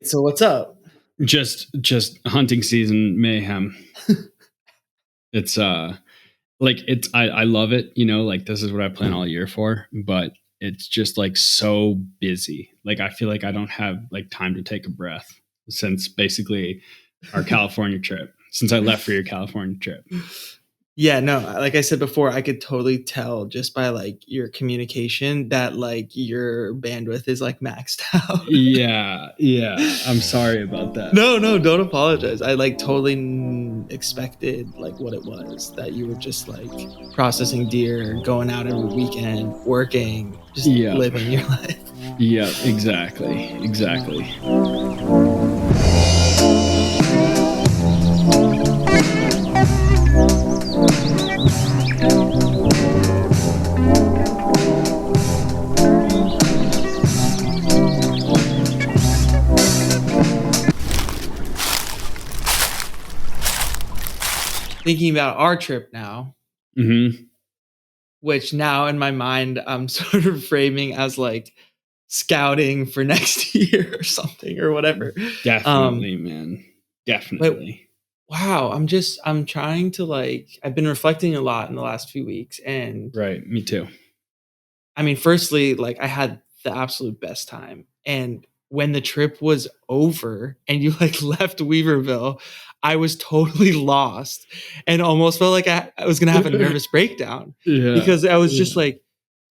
So what's up? Just hunting season mayhem. It's like I love it, like this is what I plan all year for, but it's just like so busy. Like I feel like I don't have like time to take a breath since basically our California trip. Since I left for your California trip. Yeah, no, like I said before, I could totally tell just by like your communication that like your bandwidth is like maxed out. Yeah. I'm sorry about that. No, don't apologize. I like totally expected like what it was that you were just like processing deer, going out every weekend, working, just living your life. Yeah, exactly. Thinking about our trip now, which now in my mind I'm sort of framing as like scouting for next year or something or whatever. Definitely, man. Definitely. Wow, I'm trying to like, I've been reflecting a lot in the last few weeks, and right, me too. I mean, firstly, like I had the absolute best time, and when the trip was over and you like left Weaverville, I was totally lost and almost felt like I was gonna have a nervous breakdown because I was just like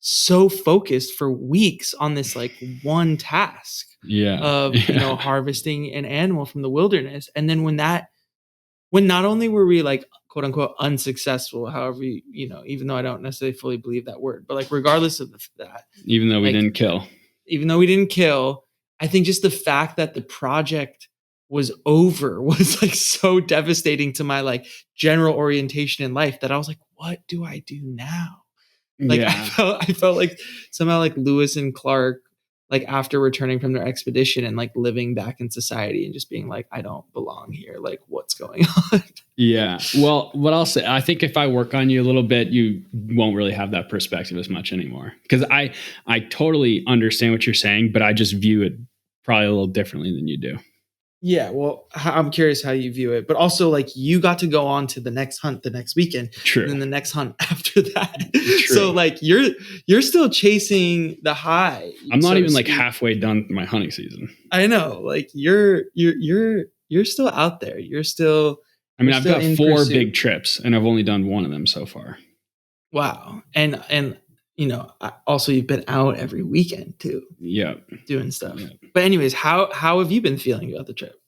so focused for weeks on this like one task of harvesting an animal from the wilderness. And then when not only were we like quote unquote unsuccessful, however even though I don't necessarily fully believe that word, but like regardless of that, even though we didn't kill, I think just the fact that the project was over was like so devastating to my like general orientation in life that I was like, what do I do now? Like I felt like somehow like Lewis and Clark, like after returning from their expedition and like living back in society and just being like, I don't belong here. Like what's going on? Yeah. Well, what I'll say, I think if I work on you a little bit, you won't really have that perspective as much anymore. Because I totally understand what you're saying, but I just view it probably a little differently than you do. Yeah, well, I'm curious how you view it, but also like you got to go on to the next hunt the next weekend, True. And then the next hunt after that. True. So like you're still chasing the high. I'm not even like halfway done with my hunting season. I know, like you're still out there. You're still. I mean, I've got 4 big trips, and I've only done one of them so far. Wow, and also you've been out every weekend too. Yeah, doing stuff. Yeah. But anyways, how have you been feeling about the trip?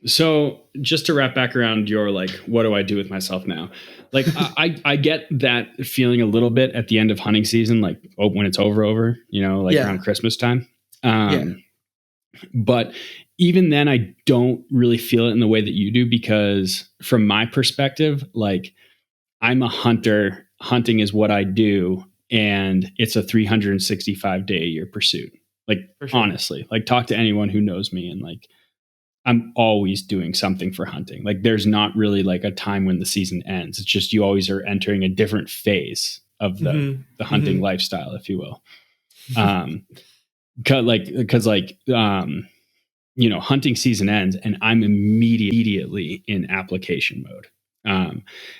So just to wrap back around your like, what do I do with myself now? Like I get that feeling a little bit at the end of hunting season, like when it's over, around Christmas time. But even then I don't really feel it in the way that you do, because from my perspective, like I'm a hunter, hunting is what I do. And it's a 365 day a year pursuit. Like, sure. Honestly, like talk to anyone who knows me, and like, I'm always doing something for hunting. Like there's not really like a time when the season ends. It's just, you always are entering a different phase of the hunting lifestyle, if you will. Cause hunting season ends and I'm immediately in application mode.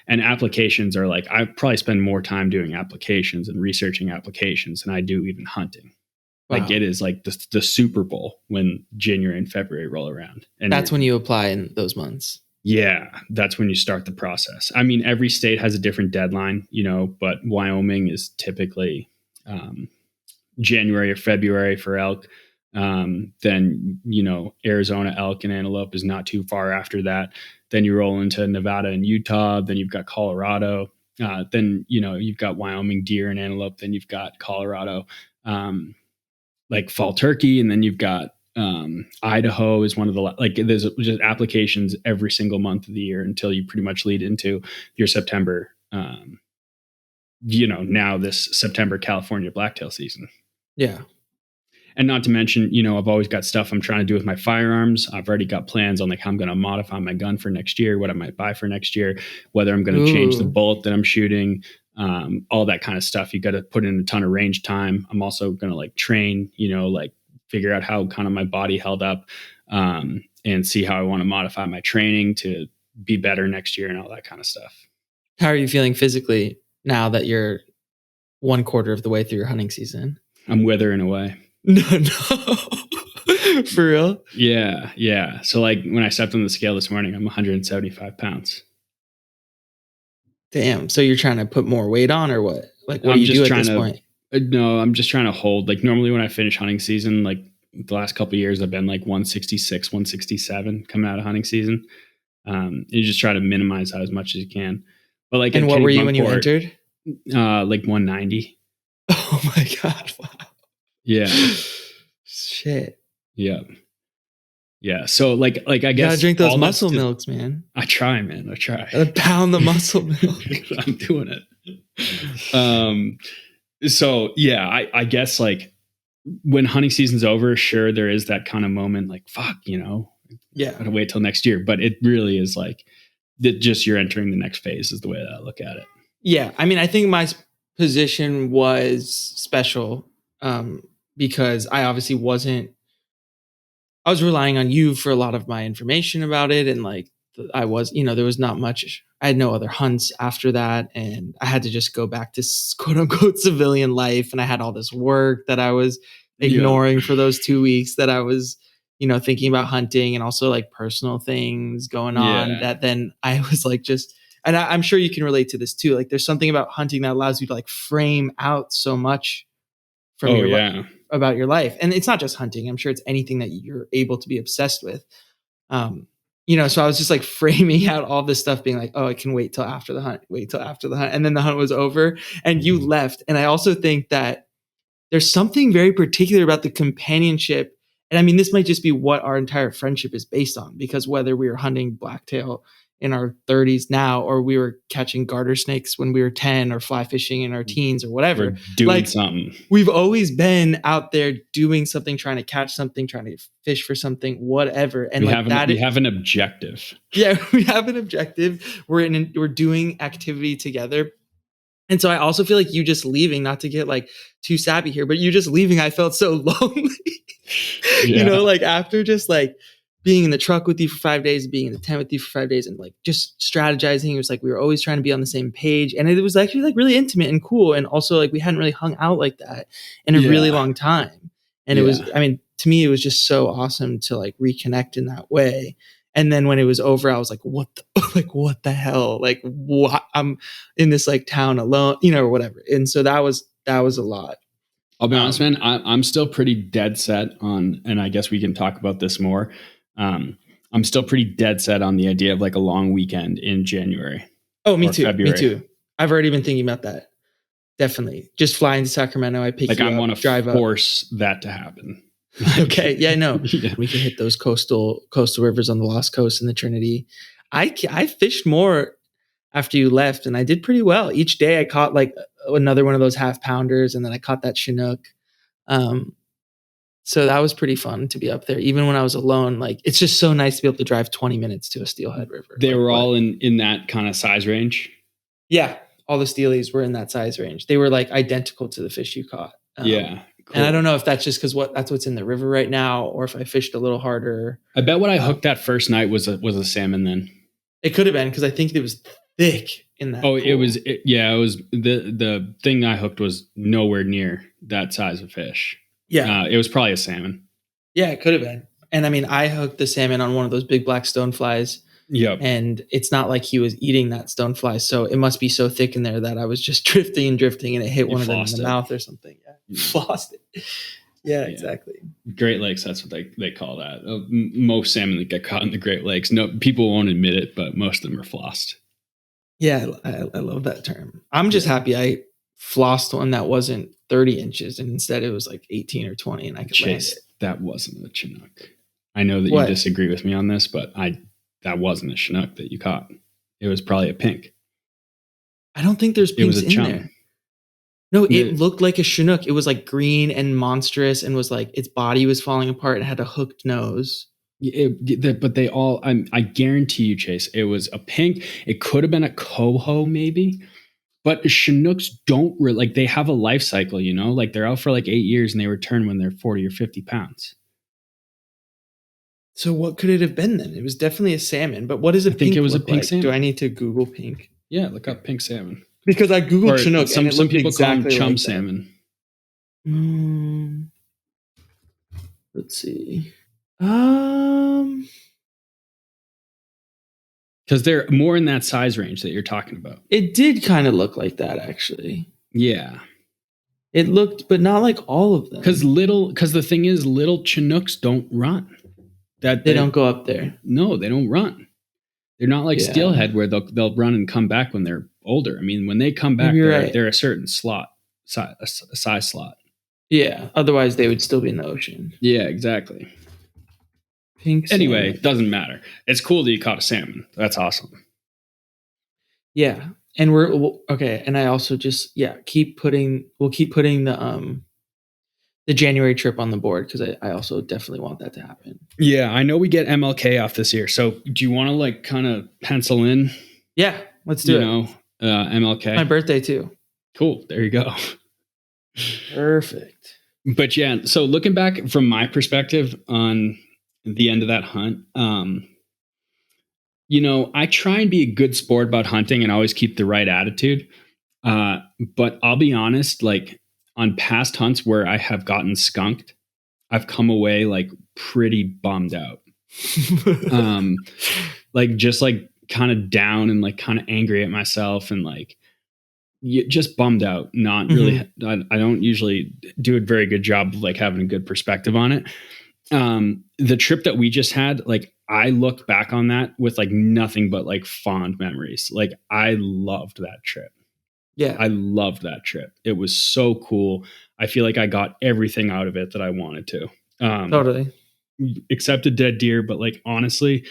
And applications are like, I probably spend more time doing applications and researching applications than I do even hunting. Wow. Like it is like the Super Bowl when January and February roll around. And that's when you apply in those months. Yeah, that's when you start the process. I mean, every state has a different deadline, but Wyoming is typically January or February for elk. Then, Arizona elk and antelope is not too far after that. Then you roll into Nevada and Utah. Then you've got Colorado. Then, you've got Wyoming deer and antelope. Then you've got Colorado, like fall turkey. And then you've got Idaho is one of the, there's just applications every single month of the year until you pretty much lead into your September, now this September California blacktail season. Yeah. And not to mention, I've always got stuff I'm trying to do with my firearms. I've already got plans on like how I'm going to modify my gun for next year, what I might buy for next year, whether I'm going to change the bullet that I'm shooting, all that kind of stuff. You got to put in a ton of range time. I'm also going to like train, like figure out how kind of my body held up and see how I want to modify my training to be better next year and all that kind of stuff. How are you feeling physically now that you're 1/4 of the way through your hunting season? I'm withering away. No, no. For real? Yeah, yeah. So like when I stepped on the scale this morning, I'm 175 pounds. Damn. So you're trying to put more weight on or what? Like, what do I'm you do just at trying this to. point? No, I'm just trying to hold. Like normally when I finish hunting season, like the last couple of years, I've been like 166, 167 coming out of hunting season. You just try to minimize that as much as you can. But like And at what were you when you Kennebunkport, entered? like 190. Oh my God. Wow. Yeah, Shit. yeah, yeah. So like I You gotta guess drink those all that's muscle to, milks, man. I try, man. I try. Gotta pound the muscle milk. I'm doing it. So yeah, I guess like when hunting season's over, sure, there is that kind of moment like, fuck, Yeah. gotta wait till next year. But it really is like that just you're entering the next phase is the way that I look at it. Yeah. I mean, I think my position was special because I obviously wasn't, I was relying on you for a lot of my information about it. And like, I was, there was not much, I had no other hunts after that. And I had to just go back to quote unquote civilian life. And I had all this work that I was ignoring for those 2 weeks that I was, thinking about hunting and also like personal things going on that then I was like, just, and I'm sure you can relate to this too. Like there's something about hunting that allows you to like frame out so much from your life about your life. And it's not just hunting. I'm sure it's anything that you're able to be obsessed with. So I was just like framing out all this stuff being like, oh, I can wait till after the hunt, wait till after the hunt. And then the hunt was over and you left. And I also think that there's something very particular about the companionship. And I mean, this might just be what our entire friendship is based on, because whether we were hunting blacktail in our 30s now, or we were catching garter snakes when we were 10 or fly fishing in our teens or whatever, we're doing something. We've always been out there doing something, trying to catch something, trying to fish for something, whatever. And we have an objective. Yeah, we have an objective. We're doing activity together. And so I also feel like you just leaving, not to get like too sappy here, but you just leaving, I felt so lonely. Like after just like being in the truck with you for 5 days, being in the tent with you for 5 days, and like just strategizing. It was like we were always trying to be on the same page, and it was actually like really intimate and cool. And also like we hadn't really hung out like that in a really long time. And it was, I mean, to me, it was just so awesome to like reconnect in that way. And then when it was over, I was like, what the hell? Like, what? I'm in this like town alone, or whatever. And so that was a lot. I'll be honest, man, I'm still pretty dead set on, and I guess we can talk about this more. I'm still pretty dead set on the idea of like a long weekend in January. Oh, me too. February. Me too. I've already been thinking about that. Definitely. Just flying to Sacramento. I pick you up, I want to force that to happen. Okay. Yeah, no. Yeah. We can hit those coastal rivers on the Lost Coast and the Trinity. I fished more after you left, and I did pretty well. Each day I caught like another one of those half pounders, and then I caught that Chinook. So that was pretty fun to be up there. Even when I was alone, like it's just so nice to be able to drive 20 minutes to a steelhead river. They were all in that kind of size range? Yeah. All the steelies were in that size range. They were like identical to the fish you caught. Yeah. Cool. And I don't know if that's just because that's what's in the river right now, or if I fished a little harder. I bet what I hooked that first night was a salmon then. It could have been, because I think it was thick in that. Oh, pool. It was the thing I hooked was nowhere near that size of fish. Yeah. It was probably a salmon. Yeah, it could have been. And I mean, I hooked the salmon on one of those big black stoneflies. Yep. And it's not like he was eating that stonefly. So it must be so thick in there that I was just drifting and it hit one of them in the mouth or something. Yeah. Flossed it. Yeah, exactly. Great Lakes, that's what they call that. Most salmon that get caught in the Great Lakes, no, people won't admit it, but most of them are flossed. Yeah, I love that term. I'm just happy I flossed one that wasn't 30 inches and instead it was like 18 or 20 and I could land it. That wasn't a Chinook. I know that you disagree with me on this, but that wasn't a Chinook that you caught. It was probably a pink. I don't think there's pinks in there. No, it looked like a Chinook. It was like green and monstrous and was like its body was falling apart and had a hooked nose. But they all, I guarantee you, Chase, it was a pink. It could have been a coho maybe, but Chinooks don't really, like they have a life cycle, like they're out for like 8 years and they return when they're 40 or 50 pounds. So what could it have been then? It was definitely a salmon, but what does a I think it pink was a look pink like? Do I salmon. need to Google pink? Yeah, look up pink salmon. Because I Googled Or Chinook and it some looked people call them exactly chum like that. salmon. Let's see. Because they're more in that size range that you're talking about. It did kind of look like that, actually. Yeah. It looked, but not like all of them. Because the thing is, little Chinooks don't run. They don't go up there. No, they don't run. They're not like steelhead where they'll run and come back when they're older. I mean, when they come back, they're a certain size slot. Yeah. Otherwise, they would still be in the ocean. Yeah, exactly. Pink salmon. Anyway, doesn't matter. It's cool that you caught a salmon. That's awesome. Yeah. And okay. And I also just we'll keep putting the January trip on the board because I also definitely want that to happen. Yeah, I know we get MLK off this year. So do you want to like kind of pencil in? Yeah, let's do it. MLK. My birthday too. Cool. There you go. Perfect. But yeah, so looking back from my perspective on the end of that hunt, I try and be a good sport about hunting and always keep the right attitude. But I'll be honest, like on past hunts where I have gotten skunked, I've come away like pretty bummed out. Like just like kind of down and like kind of angry at myself and like just bummed out. Not really. I don't usually do a very good job of like having a good perspective on it. The trip that we just had, like I look back on that with like nothing but like fond memories. Like I loved that trip. Yeah. I loved that trip. It was so cool. I feel like I got everything out of it that I wanted to. Totally. Except a dead deer, but like honestly,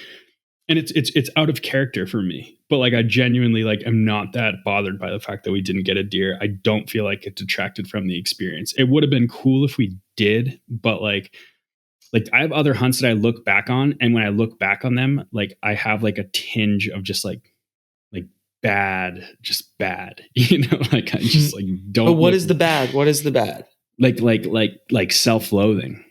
and it's out of character for me. But like I genuinely like am not that bothered by the fact that we didn't get a deer. I don't feel like it detracted from the experience. It would have been cool if we did, but like I have other hunts that I look back on, and when I look back on them, like I have like a tinge of just like bad, just bad, like I just like don't. But what is the bad? What is the bad? Like self-loathing.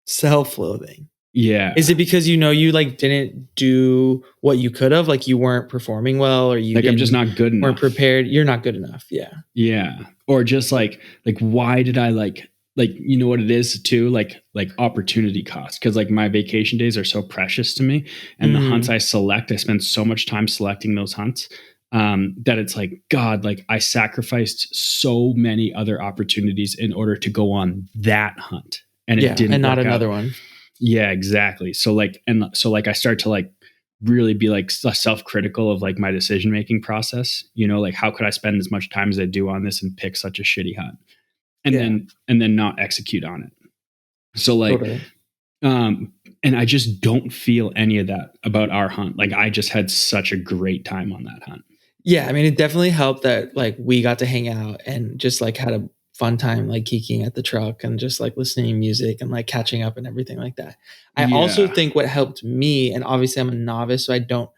Self-loathing. Yeah. Is it because you like didn't do what you could have, like you weren't performing well, or you like I'm just not good enough, weren't prepared? You're not good enough. Yeah. Or just like why did I like you know what it is too, like opportunity cost, because like my vacation days are so precious to me, and the hunts I select, I spend so much time selecting those hunts, that it's like, God, like I sacrificed so many other opportunities in order to go on that hunt, and it didn't, and not another one. Yeah, exactly. So like I start to like really be like self-critical of like my decision-making process, like how could I spend as much time as I do on this and pick such a shitty hunt? And then not execute on it. So like, totally. And I just don't feel any of that about our hunt. Like I just had such a great time on that hunt. Yeah. I mean, it definitely helped that like we got to hang out and just like had a fun time, like geeking at the truck and just like listening to music and like catching up and everything like that. I also think what helped me, and obviously I'm a novice, so I don't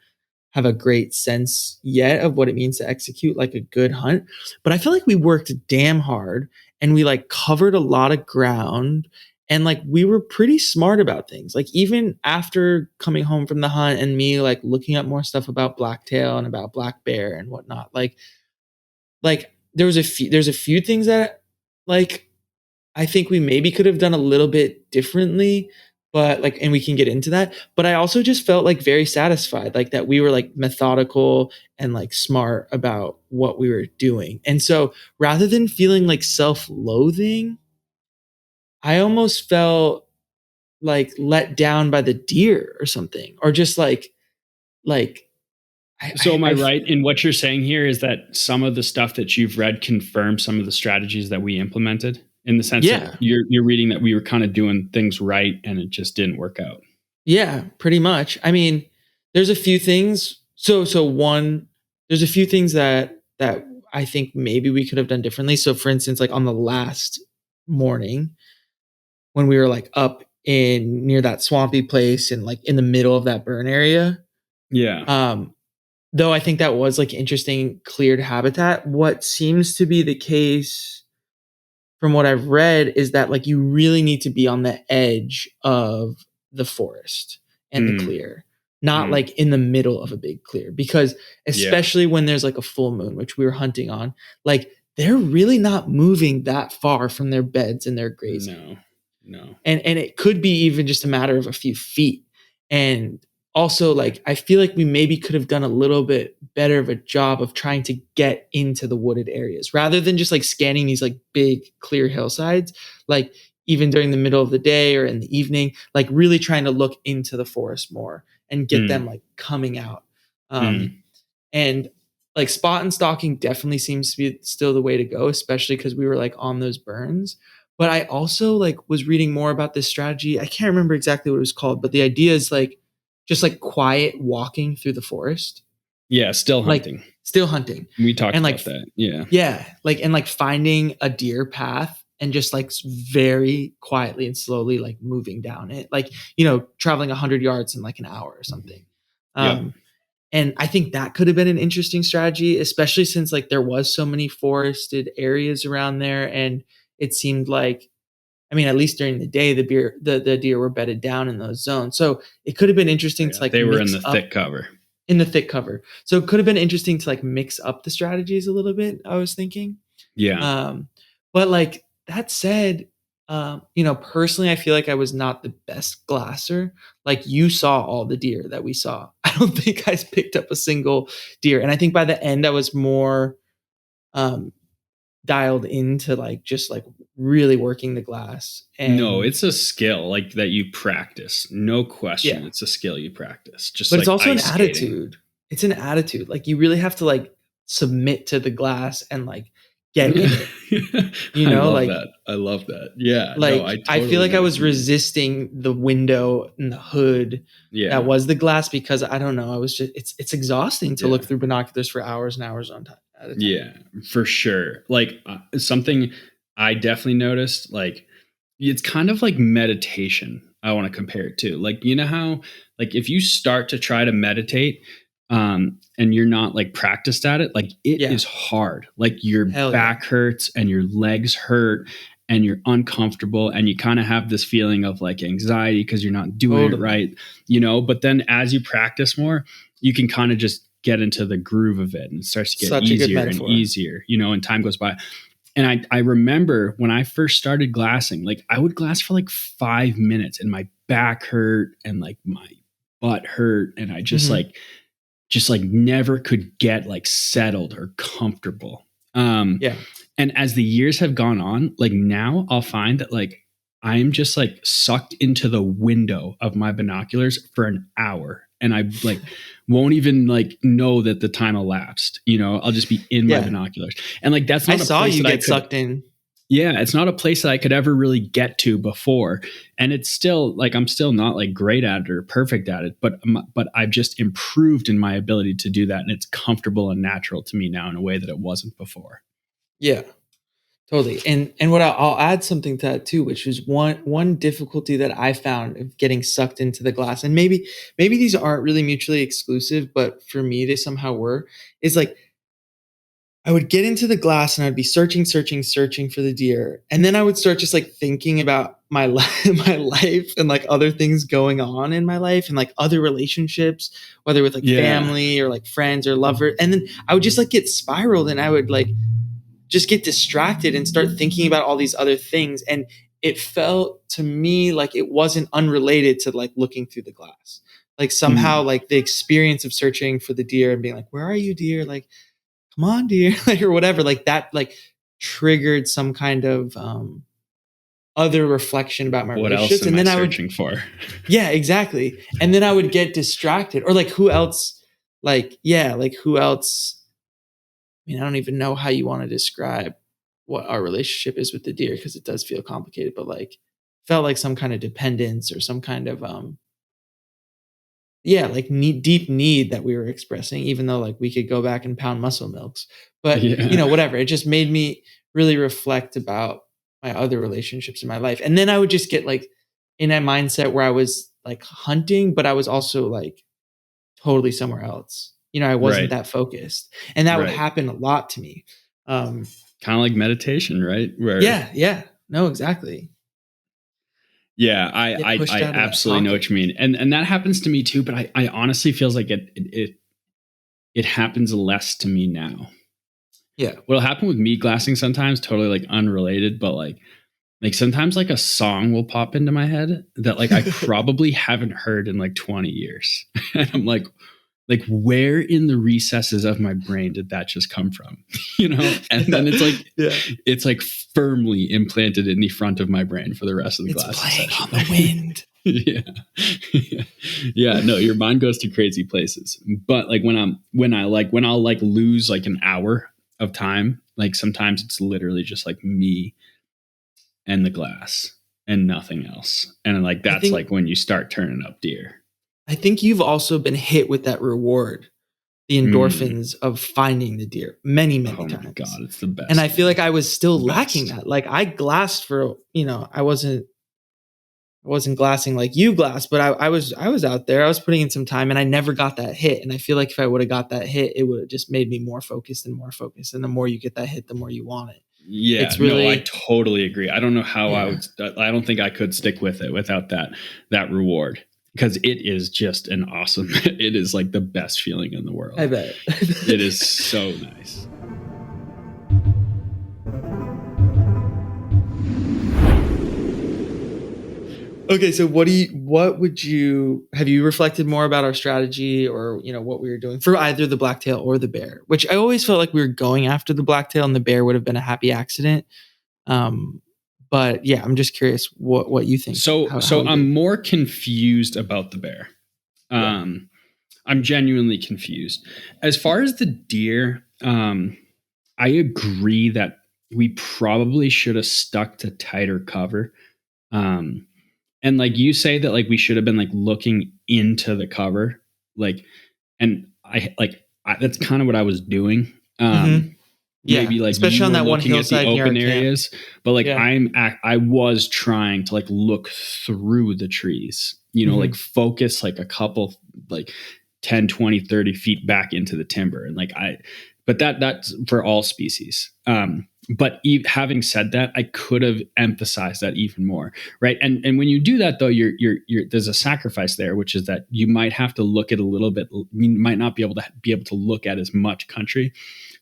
have a great sense yet of what it means to execute like a good hunt, but I feel like we worked damn hard and we like covered a lot of ground, and like we were pretty smart about things. Like even after coming home from the hunt and me like looking up more stuff about blacktail and about black bear and whatnot, like there's a few things that like I think we maybe could have done a little bit differently, but like, and we can get into that. But I also just felt like very satisfied, like that we were like methodical and like smart about what we were doing. And so rather than feeling like self-loathing, I almost felt like let down by the deer or something, or just like. So am I right in what you're saying here is that some of the stuff that you've read confirms some of the strategies that we implemented, in the sense that you're reading that we were kind of doing things right and it just didn't work out? Yeah, pretty much. I mean, there's a few things. One, there's a few things that I think maybe we could have done differently. So for instance, like on the last morning when we were like up in near that swampy place and like in the middle of that burn area. Yeah. Though I think that was like interesting cleared habitat. What seems to be the case from what I've read is that like you really need to be on the edge of the forest and the Mm, clear, not mm, like in the middle of a big clear. Because yeah. especially when there's like a full moon, which we were hunting on, like they're really not moving that far from their beds and their grazing. No, no. And it could be even just a matter of a few feet. And also, like, I feel like we maybe could have done a little bit better of a job of trying to get into the wooded areas rather than just like scanning these like big clear hillsides, like even during the middle of the day or in the evening, like really trying to look into the forest more and get them Mm, like coming out. mm. And like spot and stalking definitely seems to be still the way to go, especially because we were like on those burns. But I also like was reading more about this strategy. I can't remember exactly what it was called, but the idea is like just like quiet walking through the forest, Yeah, still like hunting. still hunting. We talked And like about that. Yeah. yeah, like and like finding a deer path and just like very quietly and slowly like moving down it. Like, traveling 100 yards in like an hour or something. Yep. Um and I think that could have been an interesting strategy, especially since like there was so many forested areas around there. And it seemed like, I mean, at least during the day, the deer were bedded down in those zones. So it could have been Oh, interesting to yeah. like They were in mix the up thick cover. in the thick cover. So it could have been interesting to like mix up the strategies a little bit, I was thinking. Yeah. Um, but like that said, personally, I feel like I was not the best glasser. Like you saw all the deer that we saw. I don't think I picked up a single deer. And I think by the end, I was more um, dialed into like just like really working the glass. No, And it's a skill like that you practice. No question. yeah, It's a skill you practice. Just but it's like also an ice skating. attitude. It's an attitude. Like you really have to like submit to the glass and like get in it, I love like that. I love that. Yeah. No, I Like, I feel totally like know I what was you mean. resisting the window and the hood that Yeah. was the glass because I don't know, I was just it's exhausting to look Yeah. through binoculars for hours and hours on time at a time. Yeah, for sure. Like something I definitely noticed, like it's kind of like meditation. I want to compare it to. Like, you know how like if you start to try to meditate and you're not like practiced at it, like it Yeah. is hard. Like your Hell yeah. back hurts and your legs hurt and you're uncomfortable and you kind of have this feeling of like anxiety because you're not doing it Totally. right, but then as you practice more, you can kind of just get into the groove of it and it starts to get Such a good easier and metaphor. easier, and time goes by. And I remember when I first started glassing, like I would glass for like 5 minutes and my back hurt and like my butt hurt. And I Mhm. just like never could get like settled or comfortable. Yeah. And as the years have gone on, like now I'll find that like I'm just like sucked into the window of my binoculars for an hour. And I like won't even like know that the time elapsed. I'll just be in my Yeah. binoculars. And like that's I not a saw place you that I get could sucked in. yeah, it's not a place that I could ever really get to before. And it's still like I'm still not like great at it or perfect at it, but I've just improved in my ability to do that and it's comfortable and natural to me now in a way that it wasn't before. Yeah. Totally. And what I'll add something to that too, which is one difficulty that I found of getting sucked into the glass. And maybe these aren't really mutually exclusive, but for me they somehow were, is like I would get into the glass and I'd be searching, searching, searching for the deer. And then I would start just like thinking about my life, my life and like other things going on in my life and like other relationships, whether with like Yeah. family or like friends or lover. And then I would just like get spiraled and I would like just get distracted and start thinking about all these other things. And it felt to me like it wasn't unrelated to like looking through the glass. Like somehow Mm. like the experience of searching for the deer and being like, where are you, deer? Like, come on, dear, like, or whatever, like that, like triggered some kind of other reflection about my What else relationships. am And I then I would, searching for? yeah, exactly. And then I would get distracted or like who else, like, yeah, like who else? I mean, I don't even know how you want to describe what our relationship is with the deer because it does feel complicated, but like felt like some kind of dependence or some kind of yeah, like deep need that we were expressing, even though like we could go back and pound muscle milks. But Yeah. whatever. It just made me really reflect about my other relationships in my life. And then I would just get like in a mindset where I was like hunting, but I was also like totally somewhere else. I wasn't Right. that focused. And that would Right. happen a lot to me. Um, Kind of like meditation, right? Where yeah, yeah. No, exactly. Yeah, get pushed I out of that absolutely know pocket. what you mean, and that happens to me too. But I honestly feels like it happens less to me now. Yeah. What'll happen with meat glassing sometimes, totally like unrelated, but like sometimes like a song will pop into my head that like I probably haven't heard in like 20 years, and I'm like where in the recesses of my brain did that just come from? And then Yeah. Yeah. it's like firmly implanted in the front of my brain for the rest of the It's glassing playing session. on the wind. Yeah. Yeah, no, your mind goes to crazy places. But like when I'll like lose like an hour of time, like sometimes it's literally just like me and the glass and nothing else, and like I that's think like when you start turning up deer. I think you've also been hit with that reward, the Mm. endorphins of finding the deer many, many Oh my times. god, it's the And best, I feel man. like I was still The lacking best. that. Like I glassed for, I wasn't glassing like you glass, but I was out there. I was putting in some time and I never got that hit. And I feel like if I would have got that hit, it would have just made me more focused and more focused. And the more you get that hit, the more you want it. Yeah, It's no, I really, totally agree. I don't know how I yeah, would. I don't think I could stick with it without that reward, because it is just an awesome. It is like the best feeling in the I world. bet. It is so nice. Okay, so have you reflected more about our strategy or, what we were doing for either the blacktail or the bear, which I always felt like we were going after the blacktail and the bear would have been a happy accident. Um, but yeah, I'm just curious what you think, how So we did. I'm more confused about the bear. Yeah. Um, I'm genuinely confused. As far as the deer, I agree that we probably should have stuck to tighter cover. Um, and like you say that like we should have been like looking into the cover, like, and that's kind of what I was doing. Hmm. Yeah. Maybe like Especially you on were that one looking at the hillside near our open camp. areas, but like Yeah. I was trying to like look through the trees, like Hmm. focus like a couple, like 10, 20, 30 feet back into the timber. And but that's for all species. But having said that, I could have emphasized that even more, right? And when you do that, though, you're there's a sacrifice there, which is that you might have to look at a little bit. You might not be able to look at as much country,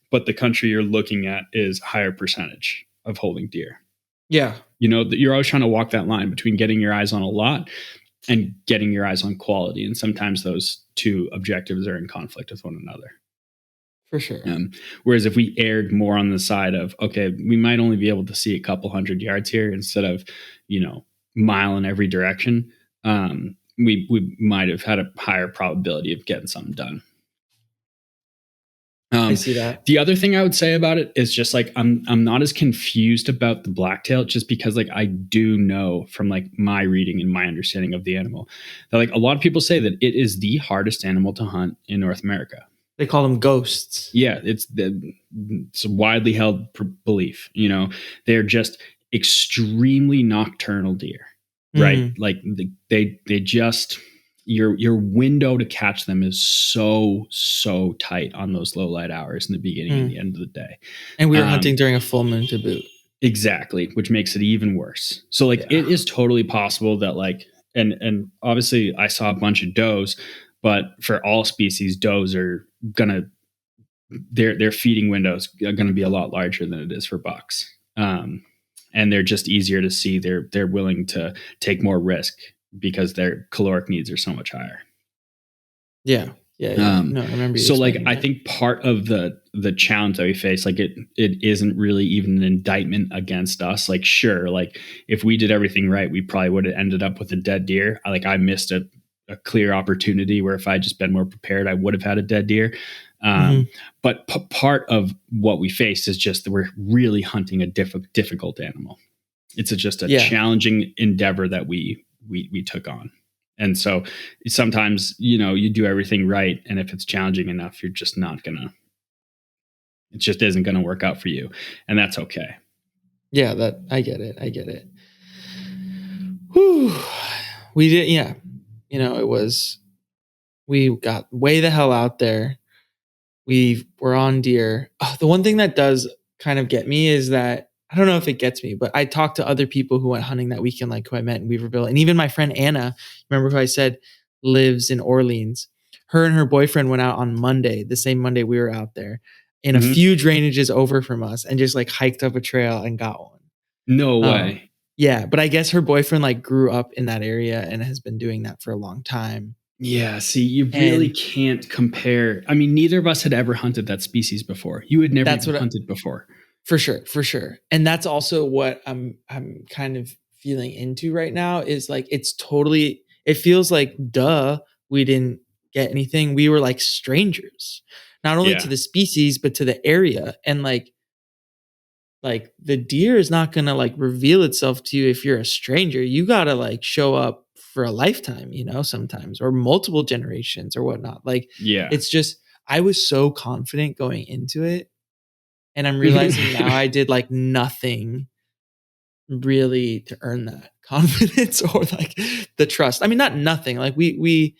but the country you're looking at is higher percentage of holding deer. Yeah. You're always trying to walk that line between getting your eyes on a lot and getting your eyes on quality, and sometimes those two objectives are in conflict with one another. For sure. Whereas if we erred more on the side of, okay, we might only be able to see a couple hundred yards here instead of, mile in every direction, we might have had a higher probability of getting something done. I see that. The other thing I would say about it is just like I'm not as confused about the blacktail, just because like I do know from like my reading and my understanding of the animal that like a lot of people say that it is the hardest animal to hunt in North America. They call them ghosts. Yeah, it's a widely held belief. They're just extremely nocturnal deer, right? Mm, Like they just your window to catch them is so tight on those low light hours in the beginning and mm. the end of the day. And we were Um, hunting during a full moon to boot. exactly, which makes it even worse. So like Yeah. it is totally possible that like and obviously I saw a bunch of does, but for all species, does are gonna their feeding windows are going to be a lot larger than it is for bucks, and they're just easier to see. They're willing to take more risk because their caloric needs are so much higher. Yeah. Yeah. Yeah. No, I remember you So like explaining I that. think part of the challenge that we face, like it isn't really even an indictment against us. Like sure, like if we did everything right, we probably would have ended up with a dead deer. I missed a clear opportunity where if I just been more prepared, I would have had a dead deer. Hmm. But part of what we faced is just that we're really hunting a difficult animal. It's just a Yeah. challenging endeavor that we took on. And so sometimes, you do everything right. And if it's challenging enough, you're just not gonna, it just isn't gonna work out for you. And that's okay. Yeah. I get it. I get it. Whew. We did. Yeah. We got way the hell out there. We were on deer. Oh, the one thing that does kind of get me is that I don't know if it gets me, but I talked to other people who went hunting that weekend, like who I met in Weaverville. And even my friend Anna, remember who I said lives in Orleans? Her and her boyfriend went out on Monday, the same Monday we were out there, in a Mhm. few drainages over from us and just like hiked up a trail and got one. No Um, way. yeah, but I guess her boyfriend like grew up in that area and has been doing that for a long time. Yeah, see, you really And can't compare. I mean, neither of us had ever hunted that species before. You had never that's even what hunted before. For sure, for sure. And that's also what I'm kind of feeling into right now is like it's totally it feels like duh, we didn't get anything. We were like strangers. Not only to Yeah. the species but to the area and like the deer is not going to like reveal itself to you if you're a stranger. You got to like show up for a lifetime, sometimes or multiple generations or whatnot. Like Yeah. it's just I was so confident going into it and I'm realizing now I did like nothing really to earn that confidence or like the trust. I mean, not nothing. Like we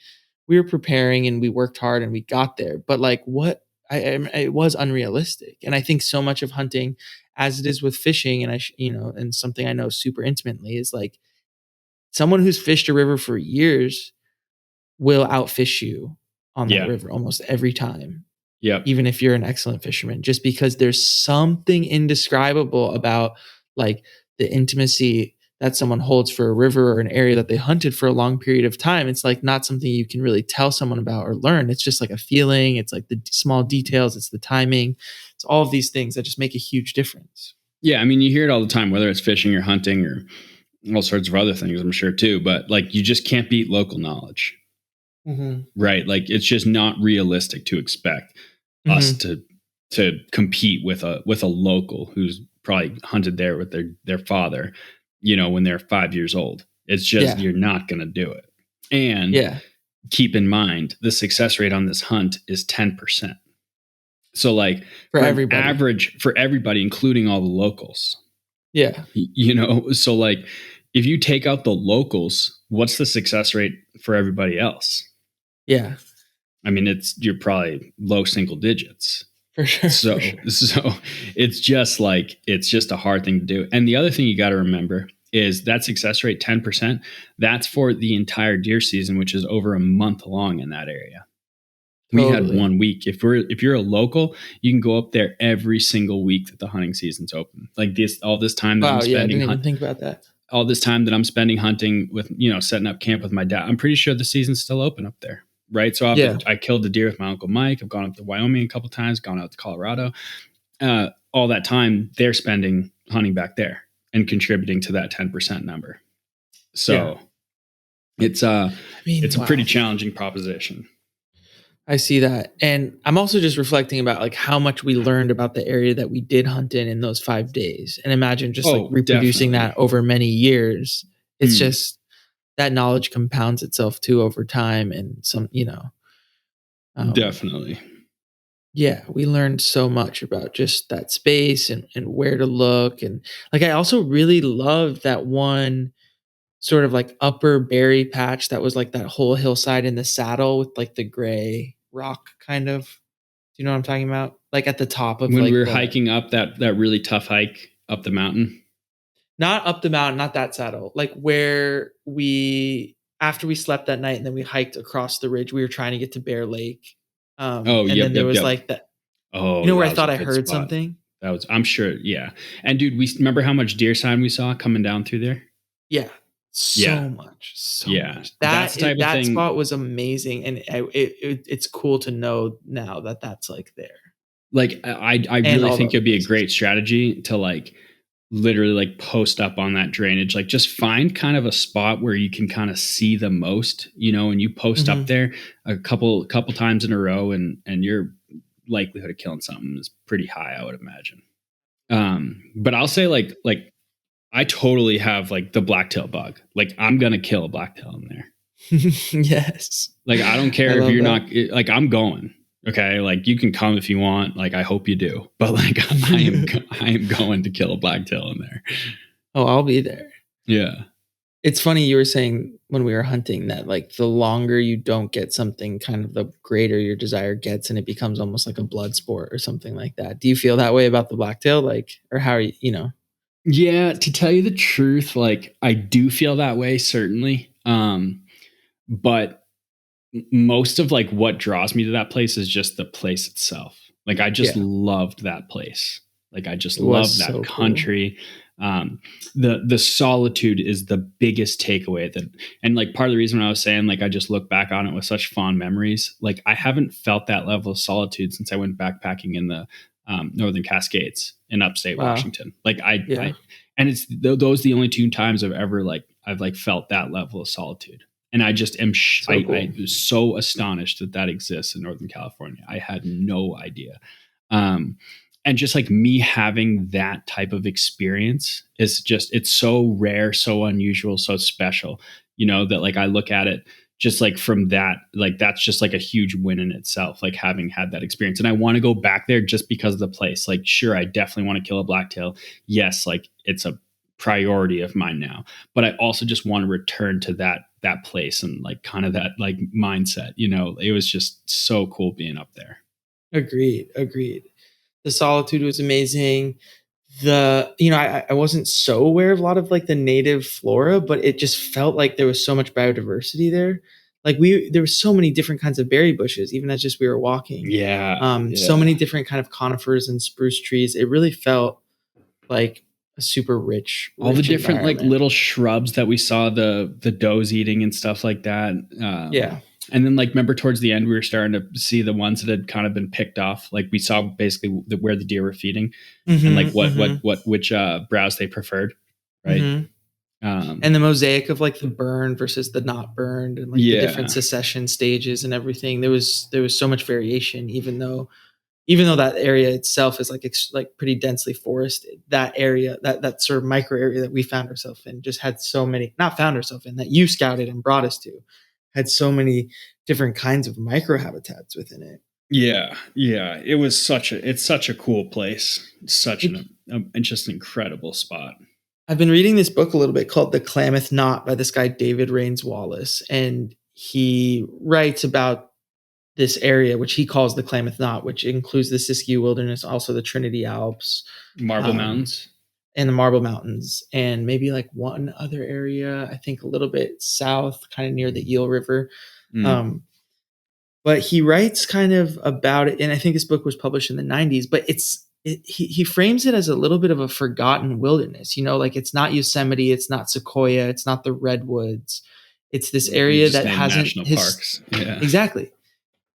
were preparing and we worked hard and we got there. But like what it was unrealistic. And I think so much of hunting, as it is with fishing, and and something I know super intimately is like someone who's fished a river for years will outfish you on that Yeah. river almost every time, Yep. even if you're an excellent fisherman, just because there's something indescribable about like the intimacy that someone holds for a river or an area that they hunted for a long period of time. It's like not something you can really tell someone about or learn. It's just like a feeling. It's like the small details. It's the timing. It's all of these things that just make a huge difference. Yeah. I mean, you hear it all the time, whether it's fishing or hunting or all sorts of other things, I'm sure too. But like, you just can't beat local knowledge, Mm-hmm. right? Like, it's just not realistic to expect us Mm-hmm. to compete with a local who's probably hunted there with their father, when they're 5 years old. It's just Yeah. you're not going to do it. And Yeah. keep in mind, the success rate on this hunt is 10%. So like For for an everybody. average for everybody, including all the locals, Yeah. so like if you take out the locals, what's the success rate for everybody else? Yeah. I mean, you're probably low single digits. For sure. For So sure. so it's just a hard thing to do. And the other thing you got to remember is that success rate 10%, that's for the entire deer season, which is over a month long in that area. We had Totally. 1 week. If you're a local, you can go up there every single week that the hunting season's open. Like all this time that I'm Wow. Yeah. I spending didn't even think about that. all this time that I'm spending hunting with, setting up camp with my dad, I'm pretty sure the season's still open up there. Right. So Yeah. I killed the deer with my Uncle Mike. I've gone up to Wyoming a couple times, gone out to Colorado. All that time they're spending hunting back there and contributing to that 10% number. Yeah. So it's I mean, it's a pretty wow. challenging proposition. I see that. And I'm also just reflecting about like how much we learned about the area that we did hunt in those 5 days. And imagine just like Oh, reproducing definitely. that over many years. It's Mm, just that knowledge compounds itself too over time. And um, definitely. yeah, we learned so much about just that space and where to look. And like, I also really loved that one sort of like upper berry patch that was like that whole hillside in the saddle with like the gray rock kind of. Do you know what I'm talking about? Like at the top of When we like were the hiking up that really tough hike up the mountain. not up the mountain, not that saddle. Like where we after we slept that night and then we hiked across the ridge, we were trying to get to Bear Lake. Oh, And yep, then there yep, was yep. like that, Oh, where that I was a thought I good heard spot. something. I'm sure, yeah. And dude, we remember how much deer sign we saw coming down through there? Yeah. Yeah, So yeah. much. That's the type of That thing. spot was amazing, and it's cool to know now that that's like there, Like I and really all the think other it'd be a places. great strategy to like literally like post up on that drainage. Like just find kind of a spot where you can kind of see the most, and you post up Mhm. there a couple times in a row, and your likelihood of killing something is pretty high, I would imagine. But I'll say like I totally have like the blacktail bug. Like I'm gonna kill a blacktail in there. Yes, Like I don't I care if love you're that. not like I'm going. Okay, like you can come if you want. Like I hope you do, but like I am going to kill a blacktail in there. Oh, I'll be there. Yeah, It's funny you were saying when we were hunting that like the longer you don't get something, kind of the greater your desire gets, and it becomes almost like a blood sport or something like that. Do you feel that way about the blacktail, like, or how are you? Yeah, to tell you the truth, like I do feel that way certainly. But most of like what draws me to that place is just the place itself. Like I just Yeah, loved that place. Like I just it was loved that so cool. country. Um, the solitude is the biggest takeaway that, and like part of the reason when I was saying like I just look back on it with such fond memories. Like I haven't felt that level of solitude since I went backpacking in the Northern Cascades in upstate Wow. Washington. Like Yeah, and it's those the only two times I've like felt that level of solitude. And I just am so I cool. was so astonished that that exists in Northern California. I had no idea. Um, and just like me having that type of experience is just it's so rare, so unusual, so special, you know, that like I look at it just like from that, like that's just like a huge win in itself, like having had that experience. And I want to go back there just because of the place. Like sure, I definitely want to kill a blacktail. Yes, like it's a priority of mine now, but I also just want to return to that place and like kind of that like mindset, you know. It was just so cool being up there. Agreed. Agreed. The solitude was amazing. I wasn't so aware of a lot of like the native flora, but it just felt like there was so much biodiversity there. Like there were so many different kinds of berry bushes, even as just we were walking. Yeah, So many yeah. different kind of conifers and spruce trees. It really felt like a super rich, All the rich different like environment. little shrubs that we saw the does eating and stuff like that. Yeah. And then like remember towards the end we were starting to see the ones that had kind of been picked off. Like we saw basically where the deer were feeding and like Mm-hmm. Mm-hmm. which browse they preferred, right? Mm-hmm. Um, And the mosaic of like the burned versus the not burned and like the different yeah, secession stages and everything. There was so much variation, even though that area itself is like pretty densely forested. That area, that sort of micro area that we found ourselves in, just had so many, not found ourselves in, that you scouted and brought us to, had so many different kinds of micro habitats within it. yeah, yeah. It's such a cool place. It's such It just an incredible spot. I've been reading this book a little bit called The Klamath Knot by this guy David Rains Wallace, and he writes about this area, which he calls the Klamath Knot, which includes the Siskiyou Wilderness, also the Trinity Alps, Marble um, Mountains. and the Marble Mountains, and maybe like one other area, I think a little bit south, kind of near the Eel River. Mm. Um, but he writes kind of about it, and I think this book was published in the 90s, but he frames it as a little bit of a forgotten wilderness. Like it's not Yosemite, it's not Sequoia, it's not the redwoods. It's this We area just that named hasn't national his parks. Yeah. exactly.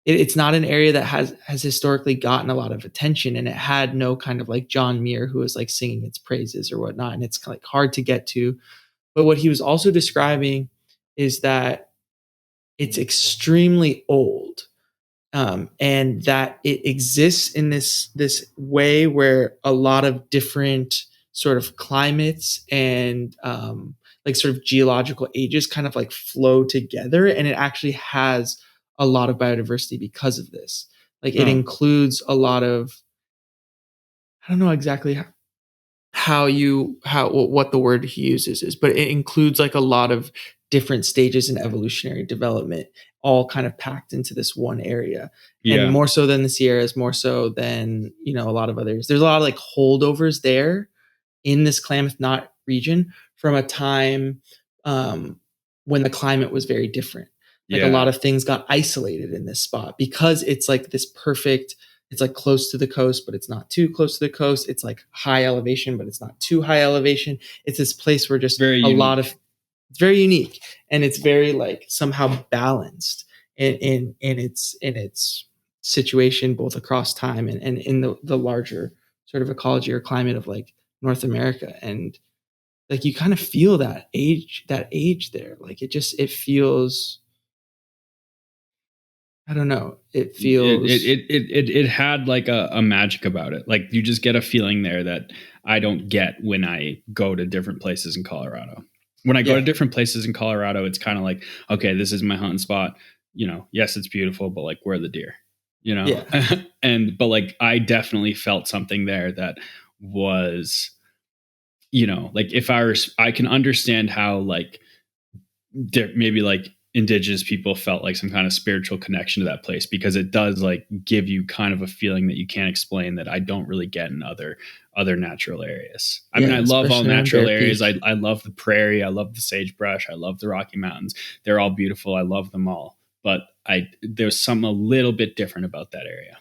It's not an area that has historically gotten a lot of attention, and it had no kind of like John Muir who was like singing its praises or whatnot, and it's like hard to get to. But what he was also describing is that it's extremely old, and that it exists in this way where a lot of different sort of climates and like sort of geological ages kind of like flow together, and it actually has a lot of biodiversity because of this. Like it Huh. includes a lot of, I don't know exactly how what the word he uses is, but it includes like a lot of different stages in evolutionary development, all kind of packed into this one area. And Yeah. more so than the Sierras, more so than a lot of others. There's a lot of like holdovers there in this Klamath Knot region from a time um, when the climate was very different. Like a lot Yeah. of things got isolated in this spot because it's like this perfect. It's like close to the coast, but it's not too close to the coast. It's like high elevation, but it's not too high elevation. It's this place where just Very a lot of unique. it's very unique, and it's very like somehow balanced in its situation both across time and in the larger sort of ecology or climate of like North America. And like you kind of feel that age there. Like it feels, I don't know, it feels. It had like a magic about it. Like you just get a feeling there that I don't get when I go to different places in Colorado. When I go to Yeah, different places in Colorado, it's kind of like, okay, this is my hunting spot. You know, yes, it's beautiful, but like, where are the deer? You know, yeah, and but like, I definitely felt something there that was, you know, like if I can understand how like maybe like indigenous people felt like some kind of spiritual connection to that place, because it does like give you kind of a feeling that you can't explain, that I don't really get in other natural areas. I mean, Yeah, I love all especially around natural Bear areas. Peak. I love the prairie. I love the sagebrush. I love the Rocky Mountains. They're all beautiful. I love them all. But there's something a little bit different about that area.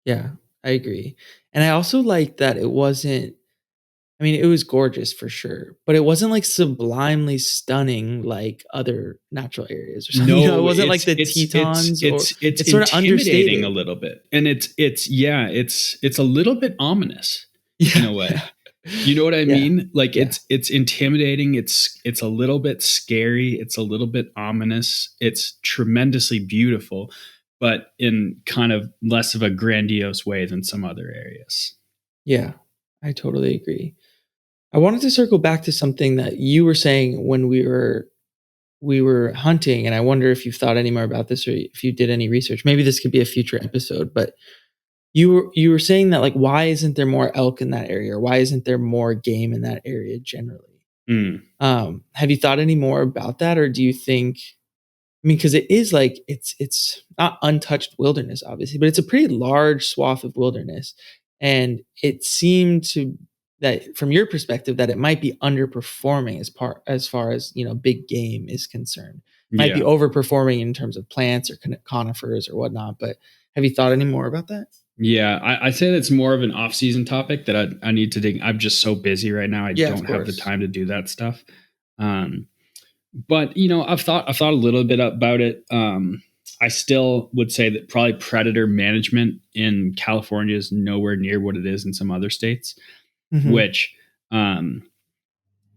Yeah, I agree. And I also like that it wasn't, I mean, it was gorgeous for sure, but it wasn't like sublimely stunning like other natural areas or something. It No, wasn't like the Tetons, or it's it's sort of intimidating a understated. little bit, and it's a little bit ominous in Yeah, a way. yeah. You know what I Yeah, mean? Like yeah, it's intimidating. It's a little bit scary. It's a little bit ominous. It's tremendously beautiful, but in kind of less of a grandiose way than some other areas. yeah. I totally agree. I wanted to circle back to something that you were saying when we were hunting, and I wonder if you've thought any more about this or if you did any research. Maybe this could be a future episode, but you were saying that like why isn't there more elk in that area, or why isn't there more game in that area generally? Mm, Have you thought any more about that, or do you think? I mean, because it is like it's not untouched wilderness, obviously, but it's a pretty large swath of wilderness, and it seemed to that from your perspective that it might be underperforming as far as big game is concerned. Might be yeah. overperforming in terms of plants or conifers or whatnot. But have you thought any more about that? Yeah, I'd say that's more of an off-season topic that I need to dig. I'm just so busy right now. I Yeah, of don't have the course. time to do that stuff. Um, but I've thought a little bit about it. I still would say that probably predator management in California is nowhere near what it is in some other states. Hmm. Which um,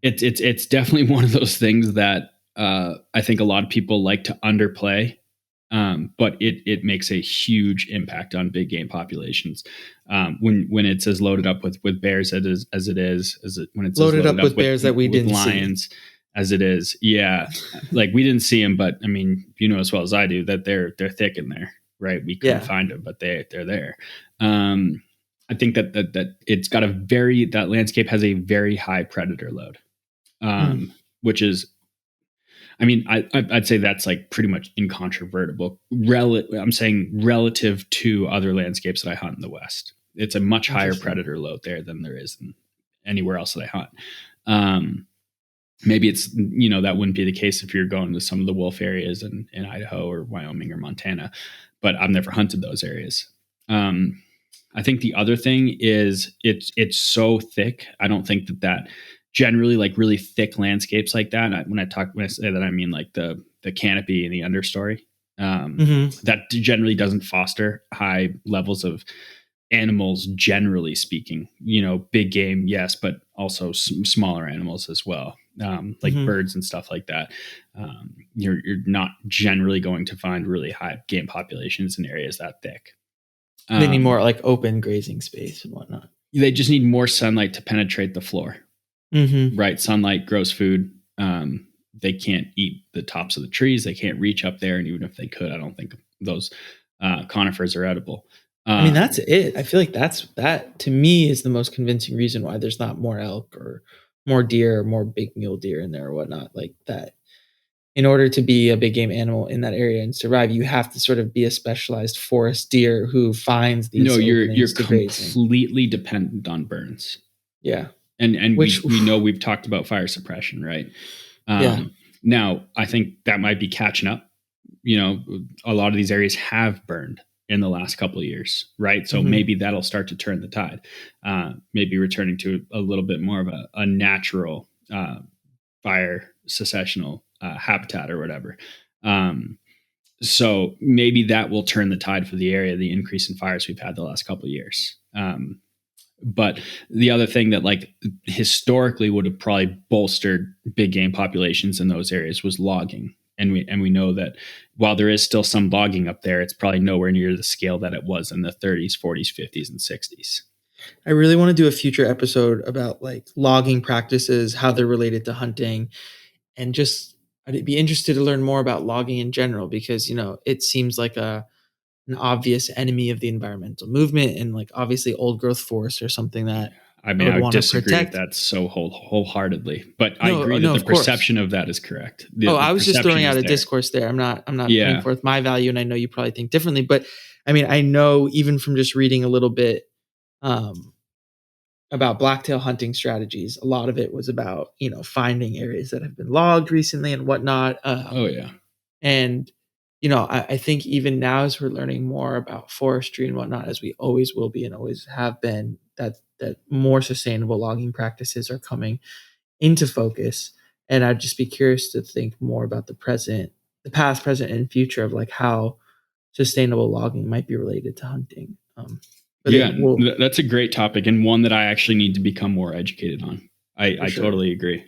it's definitely one of those things that I think a lot of people like to underplay. But it makes a huge impact on big game populations when it's as loaded up with bears as it is, when it's as Loaded loaded up up with bears that we with didn't see. lions as it is. Yeah, like we didn't see them, but I mean, you know as well as I do that they're thick in there, right? We couldn't Yeah. find them, but they're there. I think that it's got that landscape has a very high predator load, Mm. which is, I mean, I'd say that's like pretty much incontrovertible. I'm saying relative to other landscapes that I hunt in the West, it's a much higher Interesting. predator load there than there is in anywhere else that I hunt. Um, Maybe it's, that wouldn't be the case if you're going to some of the wolf areas in Idaho or Wyoming or Montana, but I've never hunted those areas. I think the other thing is it's so thick. I don't think that generally, like really thick landscapes like that. When I say that, I mean like the canopy and the understory. Hmm. That generally doesn't foster high levels of animals, generally speaking. Big game, yes, but also smaller animals as well, like Hmm. birds and stuff like that. You're not generally going to find really high game populations in areas that thick. They need Um, more like open grazing space and whatnot. they just need more sunlight to penetrate the floor, Hmm. right? Sunlight grows food. They can't eat the tops of the trees. They can't reach up there, and even if they could, I don't think those conifers are edible. I mean, that's Um, it. I feel like that to me is the most convincing reason why there's not more elk or more deer or more big mule deer in there or whatnot like that. In order to be a big game animal in that area and survive, you have to sort of be a specialized forest deer who finds no, these you're openings to graze in. completely dependent on burns, Yeah. and Which, we know we've talked about fire suppression, right? yeah. Now, I think that might be catching up. A lot of these areas have burned in the last couple of years, right? So Hmm. maybe that'll start to turn the tide, maybe returning to a little bit more of a natural fire successional habitat or whatever. Um, so maybe that will turn the tide for the area, the increase in fires we've had the last couple of years. But the other thing that like historically would have probably bolstered big game populations in those areas was logging. And we know that while there is still some logging up there, it's probably nowhere near the scale that it was in the 30s, 40s, 50s, and 60s. I really want to do a future episode about like logging practices, how they're related to hunting, and just I'd be interested to learn more about logging in general because it seems like an obvious enemy of the environmental movement, and like obviously old growth forests or something Yeah, that I I mean, would I would want to disagree with protect. that so wholeheartedly, but I No, agree that no, the of course. perception of that is correct. Oh, The I was just perception throwing out is a there. discourse there. I'm not putting Yeah. forth my value, and I know you probably think differently, but I mean, I know even from just reading a little bit um, about blacktail hunting strategies, a lot of it was about finding areas that have been logged recently and whatnot. Oh yeah. And I think even now as we're learning more about forestry and whatnot, as we always will be and always have been, that more sustainable logging practices are coming into focus. And I'd just be curious to think more about the past, present, and future of like how sustainable logging might be related to hunting. But Yeah, it will that's a great topic and one that I actually need to become more educated on. for I sure. totally agree.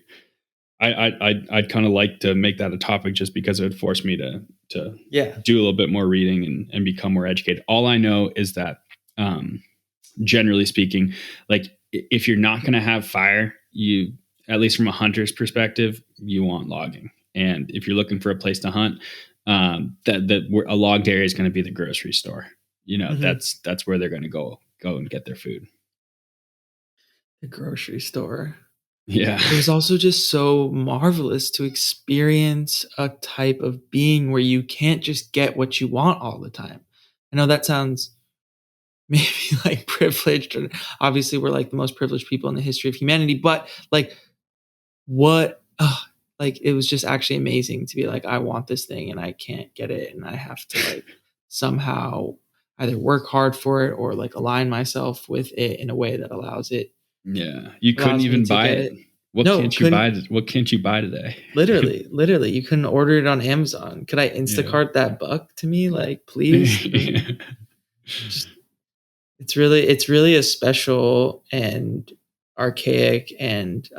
I'd kind of like to make that a topic just because it would force me to Yeah. do a little bit more reading and become more educated. All I know is that, generally speaking, like if you're not going to have fire, you, at least from a hunter's perspective, you want logging. And if you're looking for a place to hunt, that a logged area is going to be the grocery store. Mhm. That's where they're going to go and get their food. The grocery store. Yeah. It was also just so marvelous to experience a type of being where you can't just get what you want all the time. I know that sounds maybe like privileged, and obviously we're like the most privileged people in the history of humanity, but like what like it was just actually amazing to be like, I want this thing and I can't get it, and I have to like somehow either work hard for it or like align myself with it in a way that Yeah. You couldn't allows me even to buy get it. it. What No, can't you buy? couldn't. What can't you buy today? Literally, you couldn't order it on Amazon. Could I Yeah. Instacart that buck to me, like, please? And just it's really a special and archaic and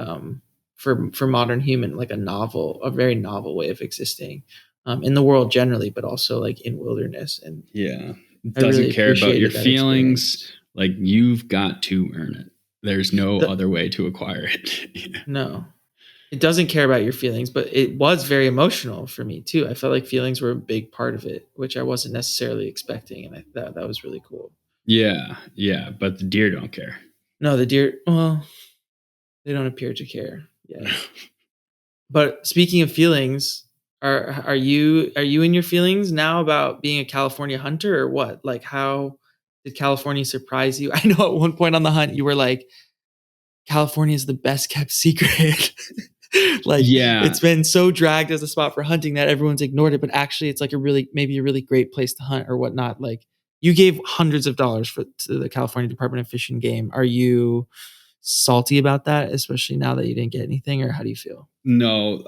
for modern human, like a very novel way of existing in the world generally, but also like in wilderness. And Yeah. I really Doesn't care about your appreciated that feelings. experience. Like you've got to earn it. There's no The, other way to acquire it. no, it doesn't care about your feelings, but it was very emotional for me too. I felt like feelings were a big part of it, which I wasn't necessarily expecting, and that was really cool. Yeah. Yeah. But the deer don't care. No, the deer, well, they don't appear to care yet. But speaking of feelings, are you in your feelings now about being a California hunter or what? Like, how did California surprise you? I know at one point on the hunt you were like, California is the best kept secret. Like Yeah. it's been so dragged as a spot for hunting that everyone's ignored it, but actually it's like maybe a really great place to hunt or whatnot. Like you gave hundreds of dollars to the California Department of Fish and Game. Are you salty about that, especially now that you didn't get anything, or how do you feel? No.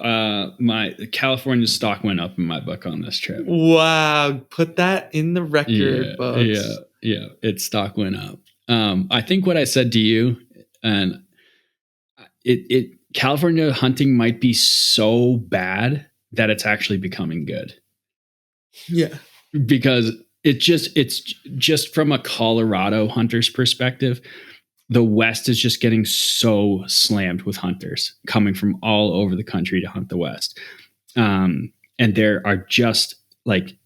My California stock went up in my book on this trip. Wow, put that in the Yeah. record Yeah. books. Yeah. Its stock went up. I think what I said to you, and it California hunting might be so bad that it's actually becoming good, Yeah. because it's just from a Colorado hunter's perspective, the West is just getting so slammed with hunters coming from all over the country to hunt the West. And there are just like,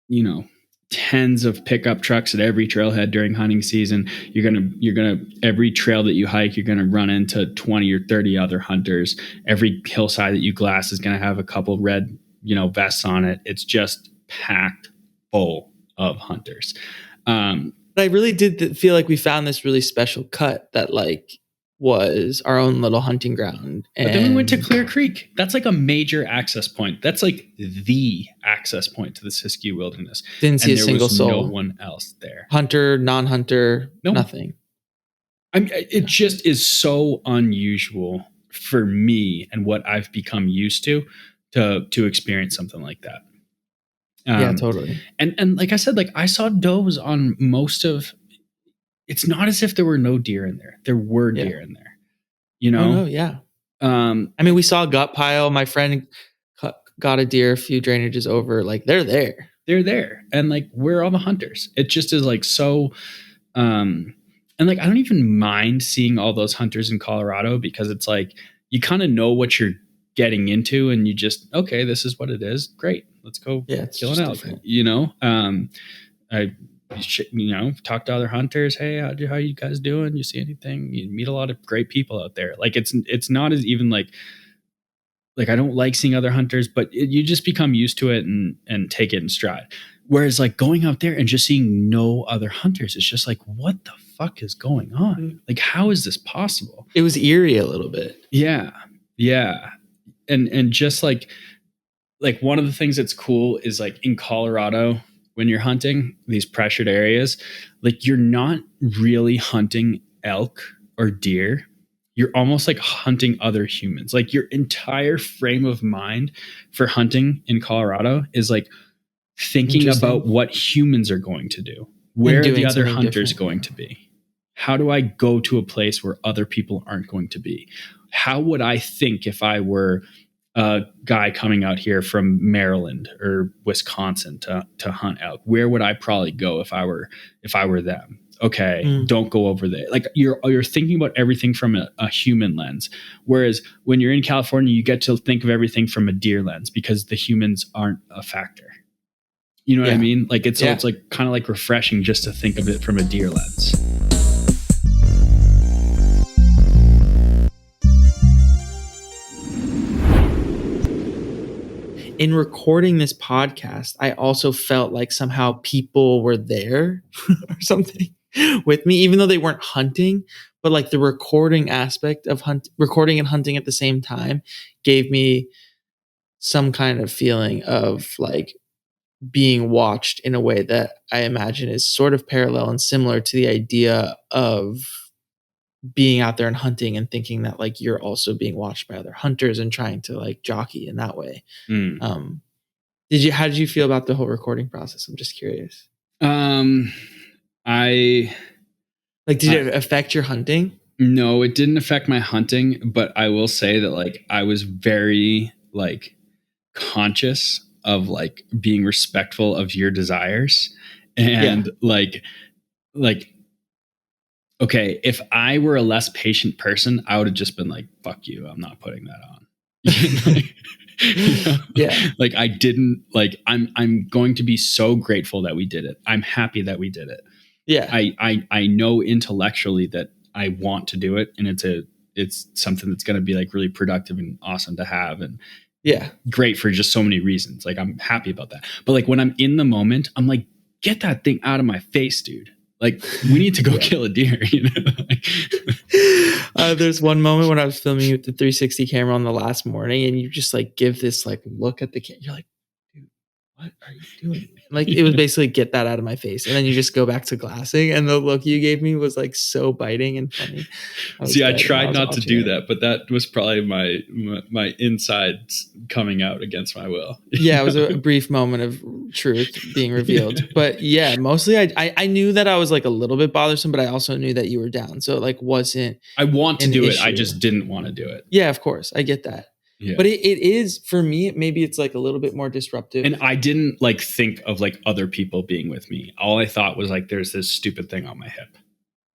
you know, tens of pickup trucks at every trailhead during hunting season. You're gonna every trail that you hike, you're gonna run into 20 or 30 other hunters. Every hillside that you glass is gonna have a couple red, vests on it. It's just packed full of hunters. But I really did feel like we found this really special cut that like was our own little hunting ground. But then we went to And Clear Creek. That's like a major access point. That's like the access point to the Siskiyou Wilderness. didn't see And a there single was no soul. one else there. Hunter, non-hunter, No. nothing. It just is so unusual for me and what I've become used to experience something like that. Yeah, totally. And like I said, like I saw does on most of. It's not as if there were no deer in there. There were Yeah. deer in there. Oh no, yeah. I mean, we saw a gut pile. My friend got a deer a few drainages over. Like they're there. They're there, and like we're all the hunters. It just is like so. And like I don't even mind seeing all those hunters in Colorado, because it's like you kind of know what you're getting into, and you just, okay, this is what it is. Great, let's go Yeah, it's kill an just elk. different. I talk to other hunters. Hey, how you guys doing? You see anything? You meet a lot of great people out there. Like it's not as even like I don't like seeing other hunters, but you just become used to it and take it in stride. Whereas like going out there and just seeing no other hunters, it's just like, what the fuck is going on? Like, how is this possible? It was eerie a little bit. Yeah. Yeah. And just like one of the things that's cool is like in Colorado, when you're hunting these pressured areas, like you're not really hunting elk or deer. You're almost like hunting other humans. Like your entire frame of mind for hunting in Colorado is like thinking about what humans are going to do. Where are the other hunters going to be? How do I go to a place where other people aren't going to be? How would I think if I were a guy coming out here from Maryland or Wisconsin to hunt elk? Where would I probably go if I were them? Okay, don't go over there. Like you're thinking about everything from a human lens. Whereas when you're in California, you get to think of everything from a deer lens because the humans aren't a factor. You know what I mean? Like it's like kind of like refreshing just to think of it from a deer lens. In recording this podcast, I also felt like somehow people were there or something with me, even though they weren't hunting, but like the recording aspect of recording and hunting at the same time gave me some kind of feeling of like being watched in a way that I imagine is sort of parallel and similar to the idea of being out there and hunting and thinking that like you're also being watched by other hunters and trying to like jockey in that way. How did you feel about the whole recording process? I'm just curious. Did it affect your hunting? No, it didn't affect my hunting, but I will say that like I was very like conscious of like being respectful of your desires and like okay, if I were a less patient person, I would have just been like, fuck you, I'm not putting that on. Like I didn't like I'm going to be so grateful that we did it. I'm happy that we did it. I know intellectually that I want to do it, and it's something that's going to be like really productive and awesome to have, and great for just so many reasons. Like I'm happy about that. But like when I'm in the moment, I'm like, get that thing out of my face, dude. Like we need to go kill a deer, you know? There's one moment when I was filming with the 360 camera on the last morning, and you just like give this like look at the camera. You're like, dude, what are you doing? Like it was basically get that out of my face. And then you just go back to glassing, and the look you gave me was like so biting and funny. I tried not to do that, but that was probably my insides coming out against my will. Yeah, it was a brief moment of truth being revealed. But yeah, mostly I knew that I was like a little bit bothersome, but I also knew that you were down. So it like wasn't I want to do it. I just didn't want to do it. Yeah, of course. I get that. Yeah. But it is, for me, maybe it's like a little bit more disruptive. And I didn't like think of like other people being with me. All I thought was like, there's this stupid thing on my hip.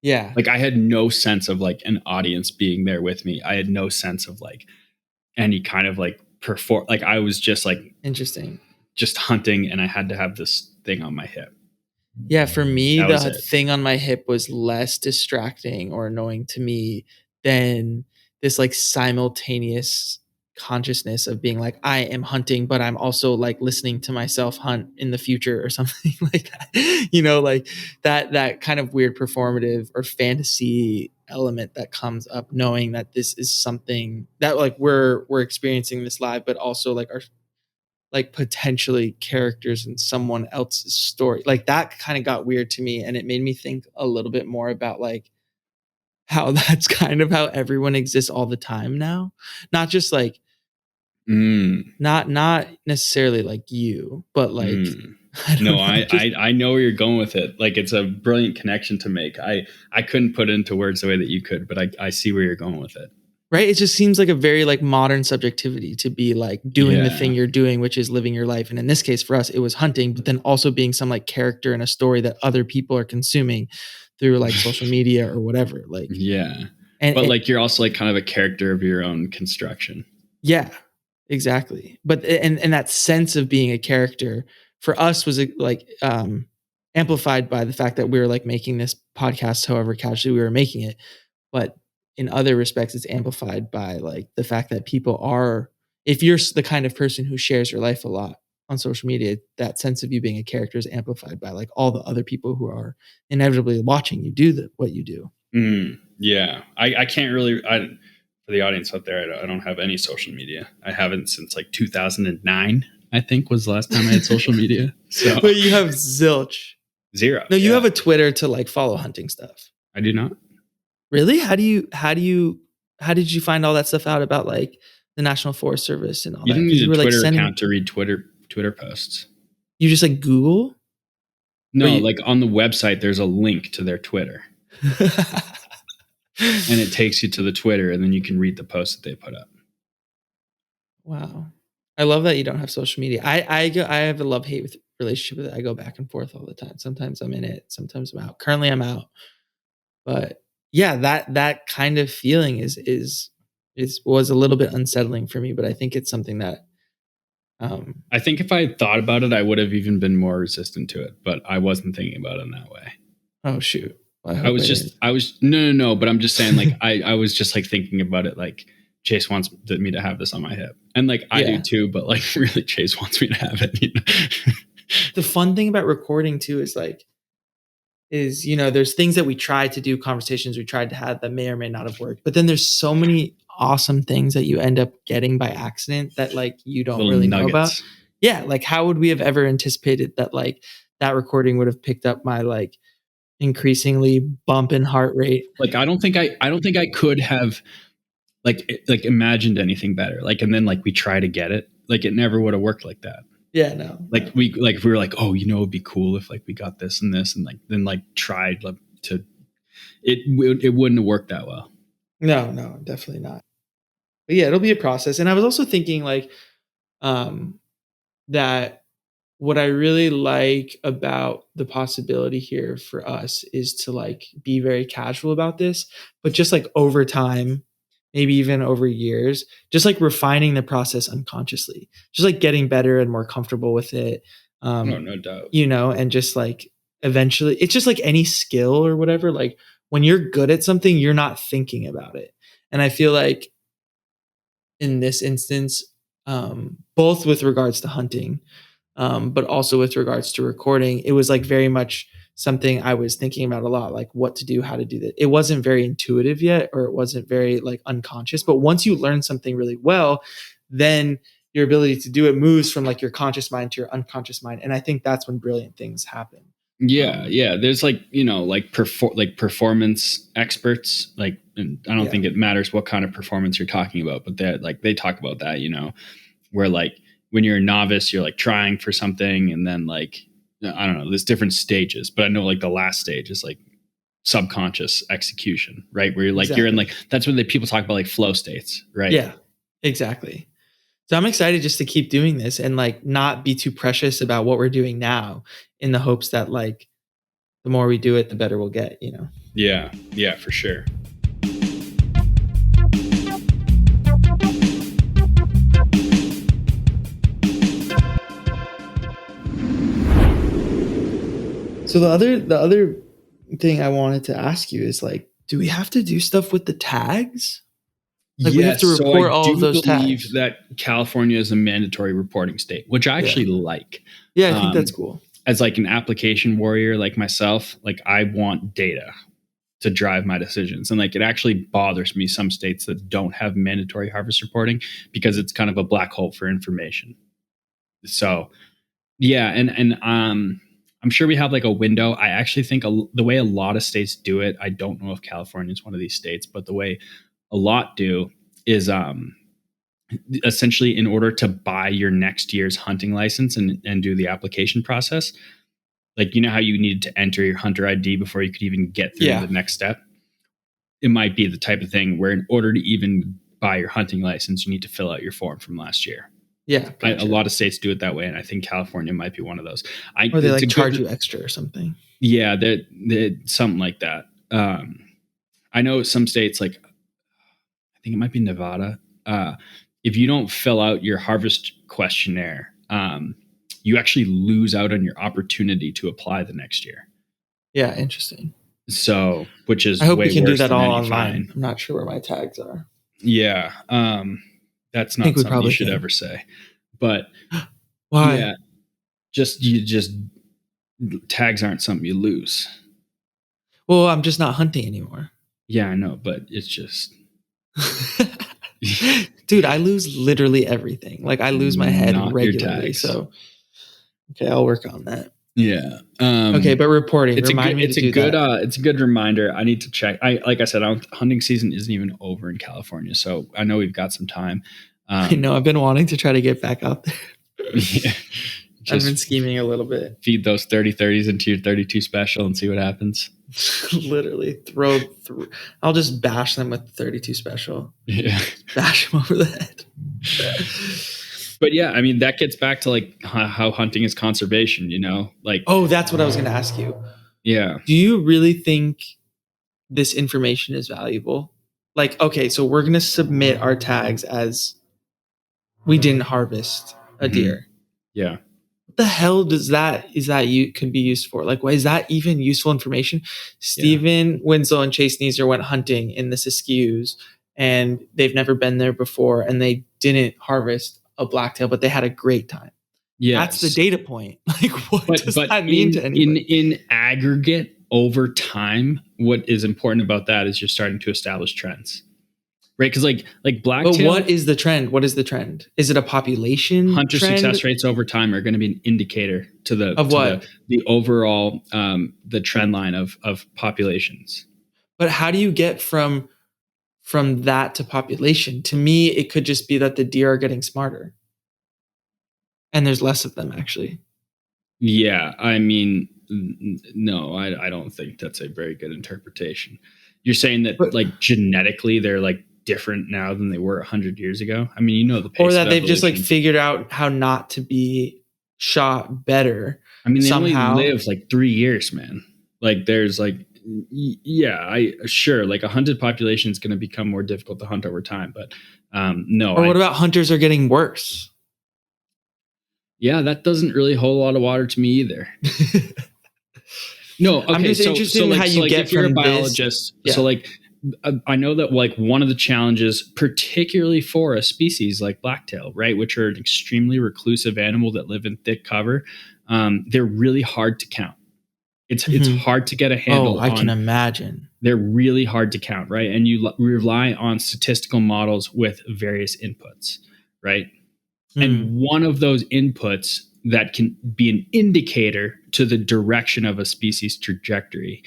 Yeah. Like I had no sense of like an audience being there with me. I had no sense of like any kind of like like I was just like interesting, just hunting, and I had to have this thing on my hip. Yeah, for me, the thing on my hip was less distracting or annoying to me than this like simultaneous consciousness of being like, I am hunting, but I'm also like listening to myself hunt in the future or something like that. You know, like that kind of weird performative or fantasy element that comes up, knowing that this is something that like we're experiencing this live, but also like our like potentially characters in someone else's story. Like that kind of got weird to me, and it made me think a little bit more about like how that's kind of how everyone exists all the time now. Not just like not necessarily like you, but like I know where you're going with it. Like it's a brilliant connection to make. I couldn't put it into words the way that you could, but I see where you're going with it. Right? It just seems like a very like modern subjectivity to be like doing the thing you're doing, which is living your life. And in this case for us, it was hunting, but then also being some like character in a story that other people are consuming through like social media or whatever. Like, but like you're also like kind of a character of your own construction. Yeah, exactly. But and that sense of being a character for us was like, and amplified by the fact that we were like making this podcast however casually we were making it. But in other respects, it's amplified by like the fact that people are, if you're the kind of person who shares your life a lot on social media, that sense of you being a character is amplified by like all the other people who are inevitably watching you do what you do. Yeah. I can't really, for the audience out there, I don't have any social media. I haven't since like 2009, I think was the last time I had social media. So, but you have zilch. Zero. No, you have a Twitter to like follow hunting stuff. I do not. Really? How did you find all that stuff out about like the National Forest Service and all you that? Didn't need a Twitter like account to read Twitter posts. You just like Google? No, like on the website, there's a link to their Twitter. And it takes you to the Twitter, and then you can read the posts that they put up. Wow. I love that you don't have social media. I have a love-hate relationship with it. I go back and forth all the time. Sometimes I'm in it, sometimes I'm out. Currently I'm out. But yeah, that kind of feeling was a little bit unsettling for me, but I think it's something that I think if I had thought about it, I would have even been more resistant to it, but I wasn't thinking about it in that way. Oh shoot. No, but I'm just saying, like, I was just like thinking about it, like Chase wants me to have this on my hip, and like I do too, but like really Chase wants me to have it. You know? The fun thing about recording too is there's things that we tried to do, conversations we tried to have that may or may not have worked, but then there's so many awesome things that you end up getting by accident that like you don't Little really nuggets. know about. Yeah, like how would we have ever anticipated that like that recording would have picked up my like increasingly bumping heart rate? Like I don't think I could have like imagined anything better. Like, and then like we try to get it, like it never would have worked like that. Yeah, no. Like we were like, oh, it'd be cool if like we got this and this, and like then like tried like to it wouldn't have worked that well. No, definitely not. But yeah, it'll be a process. And I was also thinking like that what I really like about the possibility here for us is to like be very casual about this, but just like over time, maybe even over years, just like refining the process unconsciously, just like getting better and more comfortable with it. No doubt. And just like eventually it's just like any skill or whatever. Like when you're good at something, you're not thinking about it. And I feel like in this instance, both with regards to hunting, but also with regards to recording, it was like very much something I was thinking about a lot, like what to do, how to do that. It wasn't very intuitive yet, or it wasn't very like unconscious. But once you learn something really well, then your ability to do it moves from like your conscious mind to your unconscious mind. And I think that's when brilliant things happen. Yeah. There's like, like performance experts, like, and I don't think it matters what kind of performance you're talking about, but they talk about that, where like when you're a novice, you're like trying for something, and then like, I don't know, there's different stages, but I know like the last stage is like subconscious execution, right? Where you're like, You're in like, that's when people talk about like flow states, right? Yeah, exactly. So I'm excited just to keep doing this and like not be too precious about what we're doing now, in the hopes that like the more we do it, the better we'll get, Yeah, for sure. So the other thing I wanted to ask you is like, do we have to do stuff with the tags? Like we have to report all of those tags. I believe that California is a mandatory reporting state, which I actually like. Yeah, I think that's cool. As like an application warrior like myself, like I want data to drive my decisions. And like it actually bothers me some states that don't have mandatory harvest reporting, because it's kind of a black hole for information. So yeah, and I'm sure we have like a window. I actually think the way a lot of states do it, I don't know if California is one of these states, but the way a lot do is essentially in order to buy your next year's hunting license and do the application process, like, how you needed to enter your hunter ID before you could even get through the next step. It might be the type of thing where in order to even buy your hunting license, you need to fill out your form from last year. Yeah. Gotcha. A lot of states do it that way, and I think California might be one of those. Or they like charge you extra or something. Yeah, they're something like that. I know some states, like I think it might be Nevada. If you don't fill out your harvest questionnaire, you actually lose out on your opportunity to apply the next year. Yeah, interesting. So, which is I hope we way can do worse that than all any online. fine. I'm not sure where my tags are. Yeah. That's I think not we something you probably should can. ever say. But Why? yeah, just tags aren't something you lose. Well, I'm just not hunting anymore. Yeah, I know, but it's just Dude, I lose literally everything. Like I lose my head not your regularly. tags. So okay, I'll work on that. Yeah. Okay, but reporting. It's Remind me to do that. it's a good reminder. I need to check. Like I said, hunting season isn't even over in California, so I know we've got some time. I know I've been wanting to try to get back out there. Yeah, I've been scheming a little bit. Feed those 30-30s into your 32 special and see what happens. Literally throw. I'll just bash them with 32 special. Yeah, bash them over the head. But yeah, I mean that gets back to like how hunting is conservation. Like that's what I was going to ask you. Yeah. Do you really think this information is valuable? Like, okay, so we're going to submit our tags as we didn't harvest a deer. Yeah. What the hell is that you could be used for? Like, why is that even useful information? Steven Winslow and Chase Neeser went hunting in the Siskious and they've never been there before and they didn't harvest a blacktail, but they had a great time. Yes. That's the data point. Like, what does that mean to anybody? In aggregate, over time, what is important about that is you're starting to establish trends, right? Because like blacktail. But what is the trend? What is the trend? Is it a population hunter trend? Success rates over time are going to be an indicator to the overall the trend line of populations. But how do you get from that to population? To me, it could just be that the deer are getting smarter. And there's less of them, actually. Yeah, I mean, no, I don't think that's a very good interpretation. You're saying that like genetically they're like different now than they were 100 years ago? I mean, the pace or that they've evolution. just like figured out how not to be shot better. I mean, they somehow. only live like 3 years, man. Like there's like, like a hunted population is going to become more difficult to hunt over time, but no. Or what about hunters are getting worse? Yeah, that doesn't really hold a lot of water to me either. No, okay. I'm just interested in how you get if you're from a biologist, so like I know that like one of the challenges, particularly for a species like blacktail, right, which are an extremely reclusive animal that live in thick cover, they're really hard to count. It's hard to get a handle. I can imagine. They're really hard to count, right? And you rely on statistical models with various inputs, right? And one of those inputs that can be an indicator to the direction of a species trajectory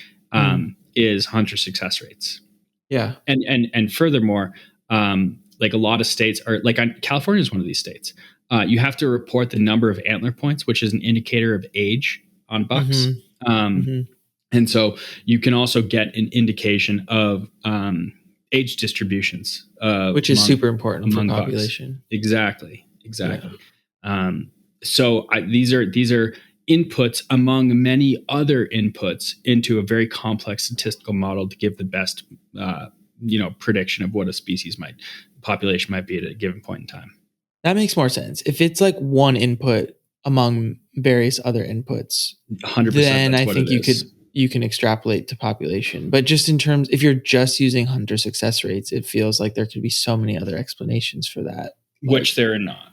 is hunter success rates. Yeah. And furthermore, like a lot of states are like California is one of these states. You have to report the number of antler points, which is an indicator of age on bucks. And so you can also get an indication of age distributions, which is super important for population. Bucks. Exactly. Yeah. So these are inputs among many other inputs into a very complex statistical model to give the best, prediction of what a population might be at a given point in time. That makes more sense. If it's like one input among various other inputs, 100%, then I think you can extrapolate to population. But just in terms, if you're just using hunter success rates, it feels like there could be so many other explanations for that. Which there are not.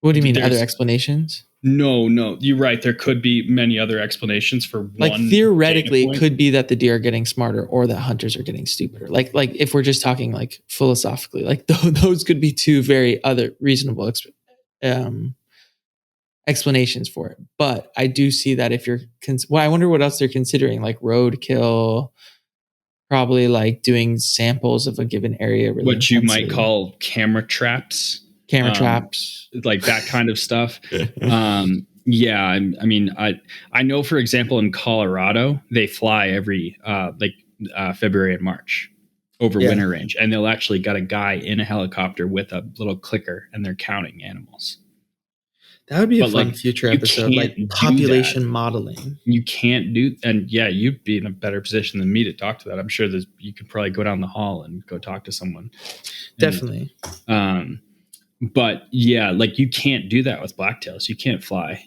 What do you mean, other explanations? No, you're right. There could be many other explanations for one. Like theoretically, it could be that the deer are getting smarter or that hunters are getting stupider. Like if we're just talking like philosophically, like those could be two very other reasonable explanations for it. But I do see that if you're, I wonder what else they're considering, like roadkill, probably like doing samples of a given area. Really what you might call camera traps. Like that kind of stuff. Yeah, I mean, I know, for example, in Colorado, they fly every February and March over winter range, and they'll actually got a guy in a helicopter with a little clicker, and they're counting animals. That would be a fun future episode, like population modeling. You can't do, and yeah, you'd be in a better position than me to talk to that. I'm sure you could probably go down the hall and go talk to someone. Definitely. But yeah, like you can't do that with blacktails. You can't fly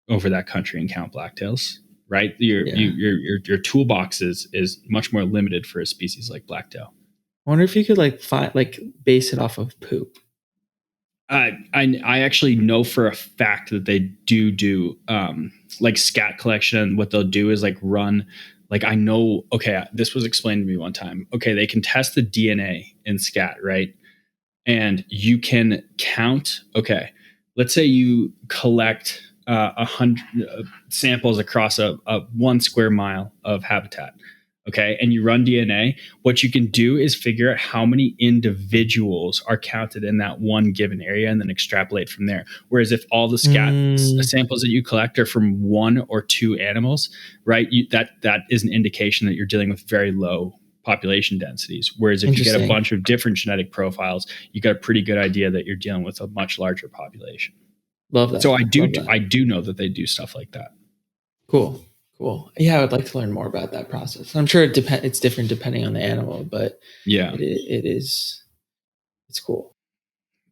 over that country and count blacktails, right? Yeah. Your toolbox is much more limited for a species like blacktail. I wonder if you could like find like base it off of poop. I actually know for a fact that they do like scat collection. And what they'll do is like run, like I know. Okay, this was explained to me one time. Okay, they can test the DNA in scat, right? And you can count. Okay, let's say you collect 100 samples across a 1 square mile of habitat. Okay, and you run DNA. What you can do is figure out how many individuals are counted in that one given area, and then extrapolate from there. Whereas if all the scat Mm, samples that you collect are from one or two animals, right? That is an indication that you're dealing with very low population densities. Whereas if you get a interesting. bunch of different genetic profiles, you got a pretty good idea that you're dealing with a much larger population. Love So that. Love that. I do know that they do stuff like that. Cool. Cool. Yeah, I would like to learn more about that process. I'm sure it's different depending on the animal, but Yeah. it is it's cool.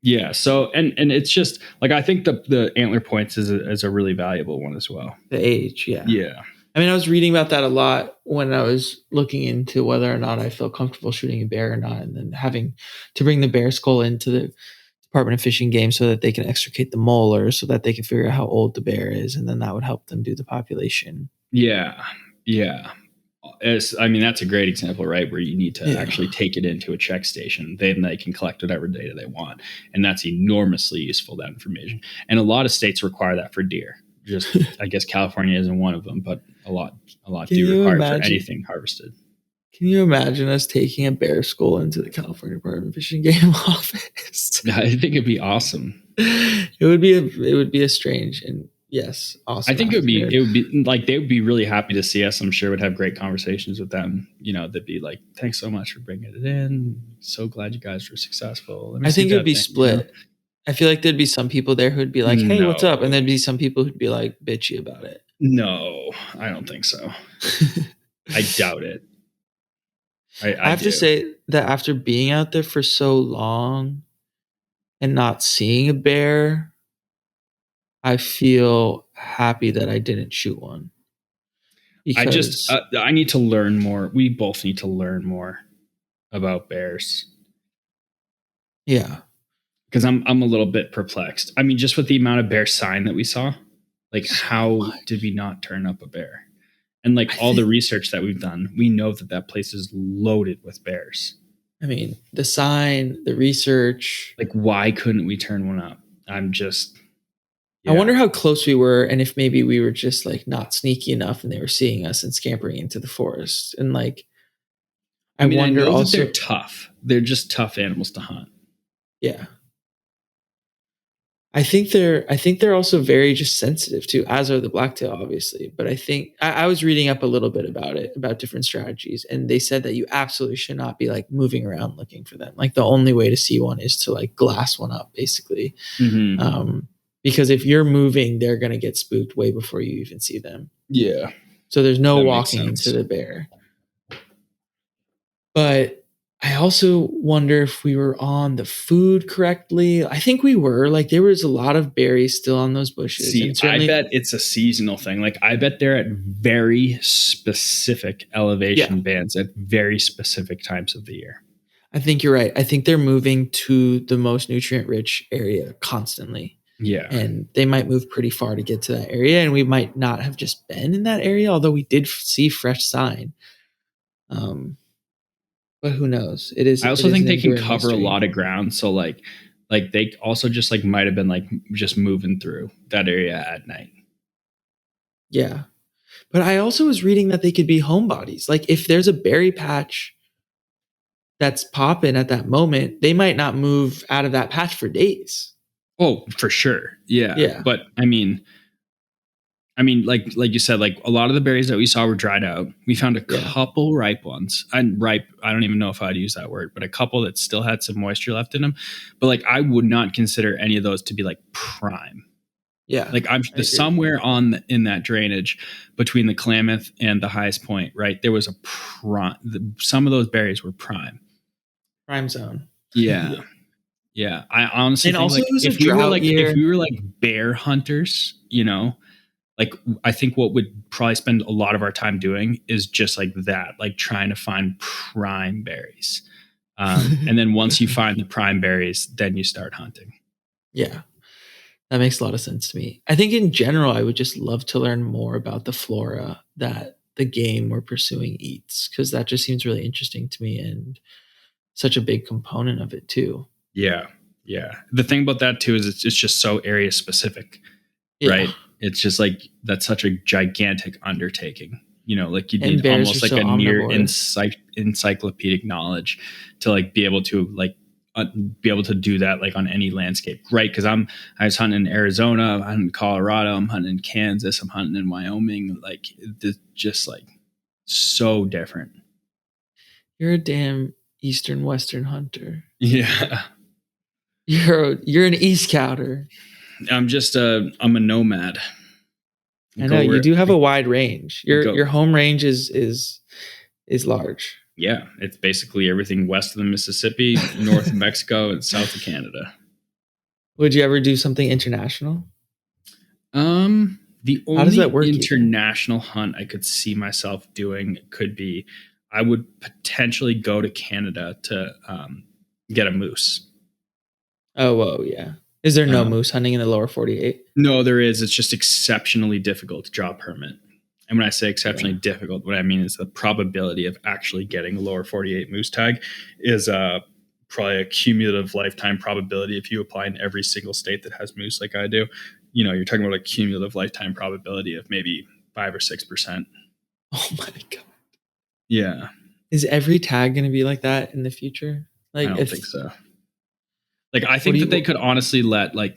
Yeah. So and it's just like I think the antler points is a really valuable one as well. The age, yeah. Yeah. I mean, I was reading about that a lot when I was looking into whether or not I feel comfortable shooting a bear or not, and then having to bring the bear skull into the Department of Fish and Game so that they can extricate the molar, so that they can figure out how old the bear is, and then that would help them do the population. Yeah. Yeah. I mean, that's a great example, right? Where you need to Yeah. actually take it into a check station. Then they can collect whatever data they want. And that's enormously useful, that information. And a lot of states require that for deer. Just, I guess California isn't one of them, but a lot Can do you require it for imagine? anything harvested. Can you imagine us taking a bear skull into the California Department of Fish and Game office? I think it'd be awesome. It would be a strange and yes, I awesome think afternoon. it would be like they would be really happy to see us. I'm sure would have great conversations with them. You know, they'd be like, "Thanks so much for bringing it in. So glad you guys were successful. Let me I see think it would that be thing." You know, split. I feel like there'd be some people there who'd be like, "Hey, what's up?" And no, there'd be some people who'd be like bitchy about it. no, I don't think so. I doubt it. I I have to do. say that after being out there for so long and not seeing a bear, I feel happy that I didn't shoot one because I need to learn more. We both need to learn more about bears yeah, because I'm a little bit perplexed. I mean, just with the amount of bear sign that we saw, like so how did we much. not turn up a bear? And like I all the think research that we've done, we know that that place is loaded with bears. I mean, the sign, the research. Like, why couldn't we turn one up? I'm just, I wonder yeah. how close we were and if maybe we were just like not sneaky enough and they were seeing us and scampering into the forest. And like I I mean, I wonder know that they're also tough. They're just tough animals to hunt. yeah. I think they're also very just sensitive too, as are the blacktail, obviously. But I think I was reading up a little bit about it, about different strategies, and they said that you absolutely should not be like moving around looking for them. Like the only way to see one is to like glass one up, basically. Mm-hmm. Because if you're moving, they're gonna get spooked way before you even see them. Yeah, So there's no that makes walking into sense. the bear. But I also wonder if we were on the food correctly. I think we were. Like there was a lot of berries still on those bushes, See, and I certainly, bet it's a seasonal thing. Like, I bet they're at very specific yeah, elevation bands at very specific times of the year. I think you're right. I think they're moving to the most nutrient rich area constantly. Yeah. And they might move pretty far to get to that area. And we might not have just been in that area, although we did see fresh sign. Um, but who knows? I It also is think an they can enduring cover a mystery. lot of ground. So like they also just like might have been like just moving through that area at night. Yeah. But I also was reading that they could be homebodies. Like if there's a berry patch that's popping at that moment, they might not move out of that patch for days. Oh, for sure. Yeah. Yeah. But like you said, like a lot of the berries that we saw were dried out. We found a Yeah. couple ripe ones. And ripe, I don't even know if I'd use that word, but a couple that still had some moisture left in them. But like I would not consider any of those to be like prime. Yeah. Like I'm I the agree. somewhere in that drainage between the Klamath and the highest point, right? There was a prime. Some of those berries were prime. Prime zone. Yeah, Yeah. I honestly And think also like it was a drought if year. we were like bear hunters, you know, like I think what would probably spend a lot of our time doing is just like that, like trying to find prime berries. And then once you find the prime berries, then you start hunting. Yeah, that makes a lot of sense to me. I think in general, I would just love to learn more about the flora that the game we're pursuing eats, because that just seems really interesting to me and such a big component of it too. Yeah. Yeah. The thing about that too is it's just so area specific, Yeah. right? It's just like that's such a gigantic undertaking. You know, like you'd And need bears are almost like so a near omnivorous. encyclopedic knowledge to like be able to like be able to do that like on any landscape, right? Because I was hunting in Arizona, I'm hunting in Colorado, I'm hunting in Kansas, I'm hunting in Wyoming, like just like so different. You're a damn eastern western hunter. Yeah, You're an East Scouter. I'm a nomad. I I know go you where do have a wide range. I Your go. home range is large. Yeah, it's basically everything west of the Mississippi, north of Mexico, and south of Canada. Would you ever do something international? The How does that only work even? international hunt I could see myself doing could be I would potentially go to Canada to get a moose. Oh, whoa, yeah. Is there no Um, moose hunting in the lower 48? no, there is. It's just exceptionally difficult to draw a permit. And when I say Yeah. exceptionally difficult, what I mean is the probability of actually getting a lower 48 moose tag is probably a cumulative lifetime probability if you apply in every single state that has moose like I do. You know, you're talking about a cumulative lifetime probability of maybe 5 or 6%. Oh my god. Yeah, Is every tag going to be like that in the future? I Like don't think if so. Like I what do think that they you could honestly let like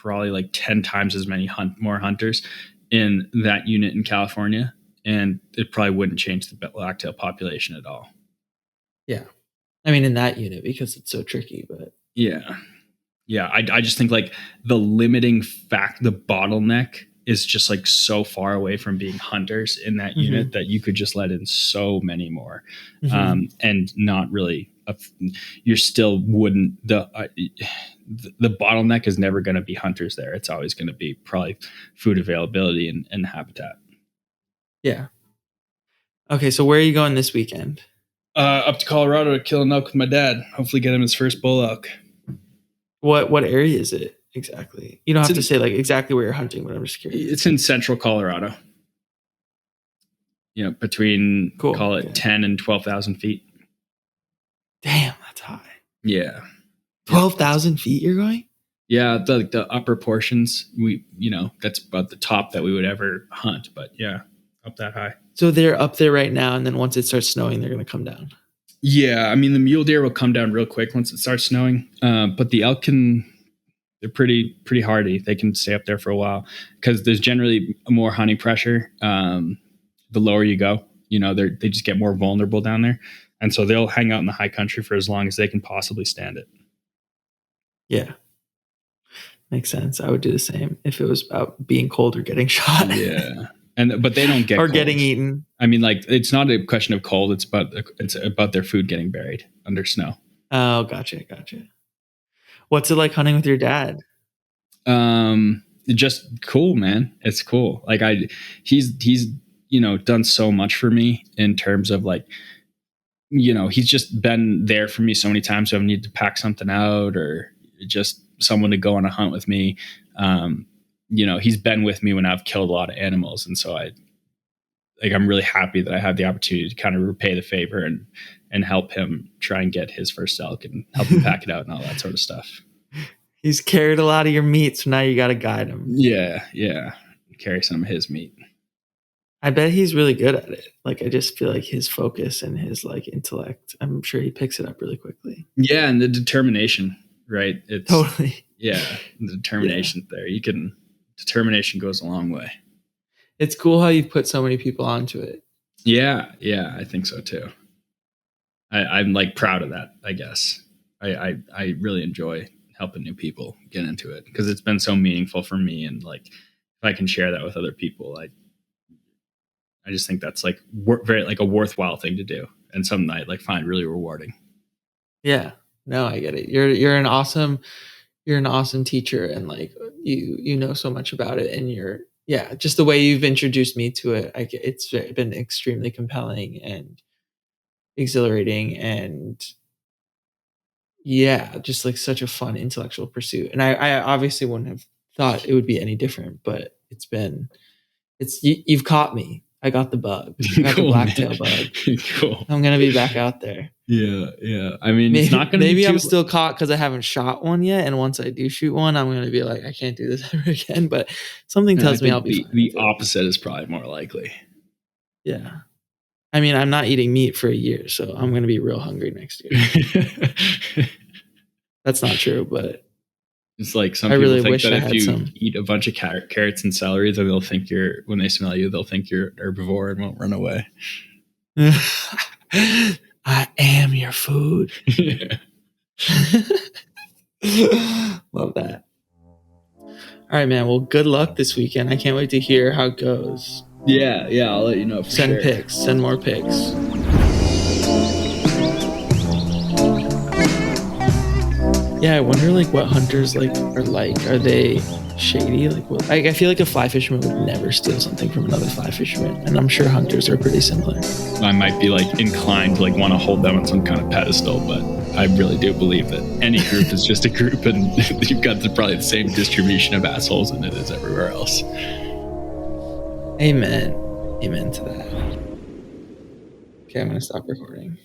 probably like 10 times as many more hunters in that unit in California, and it probably wouldn't change the blacktail population at all. Yeah. I mean in that unit because it's so tricky, but Yeah. Yeah. I just think like the limiting fact, the bottleneck is just like so far away from being hunters in that unit mhm. that you could just let in so many more. Mhm. And not really, you're still wouldn't, the bottleneck is never going to be hunters there. It's always going to be probably food availability and habitat. Yeah. Okay, so where are you going this weekend? Up to Colorado to kill an elk with my dad. Hopefully, get him his first bull elk. What area is it exactly? You don't It's have to in say like exactly where you're hunting, but I'm just curious. it's in central Colorado. You know, between Cool. call it Okay. 10 and 12,000 feet. Damn, that's high. Yeah, yeah, 12,000 feet you're going? yeah. The upper portions, that's about the top that we would ever hunt. But yeah, up that high. So they're up there right now, and then once it starts snowing, they're gonna come down. Yeah, I mean the mule deer will come down real quick once it starts snowing. But the elk can. They're pretty hardy. They can stay up there for a while because there's generally more honey pressure. The lower you go, they just get more vulnerable down there, and so they'll hang out in the high country for as long as they can possibly stand it. Yeah, makes sense. I would do the same if it was about being cold or getting shot. Yeah, but they don't get or cold. getting eaten. I mean, like it's not a question of cold. It's about their food getting buried under snow. Oh, gotcha. What's it like hunting with your dad? Just cool, man. It's cool. Like he's done so much for me in terms of like he's just been there for me so many times. So I need to pack something out or just someone to go on a hunt with me. He's been with me when I've killed a lot of animals, and so I'm really happy that I have the opportunity to kind of repay the favor and help him try and get his first elk and help him pack it out and all that sort of stuff. He's carried a lot of your meat, so now you got to guide him. Yeah. Carry some of his meat. I bet he's really good at it. Like I just feel like his focus and his like intellect, I'm sure he picks it up really quickly. Yeah, and the determination, right? It's totally. Yeah, the determination there. Determination goes a long way. It's cool how you've put so many people onto it. Yeah, I think so too. I'm like proud of that, I guess. I really enjoy helping new people get into it because it's been so meaningful for me, and like if I can share that with other people, I just think that's like very like a worthwhile thing to do and something I like find really rewarding. Yeah. No, I get it. You're an awesome teacher, and like you know so much about it, and yeah, just the way you've introduced me to it, it's been extremely compelling and exhilarating, and yeah, just like such a fun intellectual pursuit. And I obviously wouldn't have thought it would be any different, but you've caught me. I got the bug. I got the Cool, man. blacktail bug. Cool. I'm gonna be back out there. Yeah, yeah. I mean, it's Maybe, not going to be maybe too. I'm still caught because I haven't shot one yet. And once I do shoot one, I'm gonna be like, I can't do this ever again. But something I tells me I'll think be fine the with it. opposite is probably more likely. Yeah. I mean, I'm not eating meat for a year, so I'm gonna be real hungry next year. That's not true, but It's like some I people really think wish that I if had you some. eat a bunch of carrots and celery, then they'll think when they smell you, they'll think you're an herbivore and won't run away. I am your food. Love that. All right, man. Well, good luck this weekend. I can't wait to hear how it goes. Yeah, I'll let you know for Send sure. pics. Send more pics. Yeah, I wonder like what hunters like are like. Are they shady? Like, what? I feel like a fly fisherman would never steal something from another fly fisherman, and I'm sure hunters are pretty similar. I might be like inclined to like want to hold them on some kind of pedestal, but I really do believe that any group is just a group, and you've got probably the same distribution of assholes in it as everywhere else. Amen. Amen to that. Okay, I'm gonna stop recording.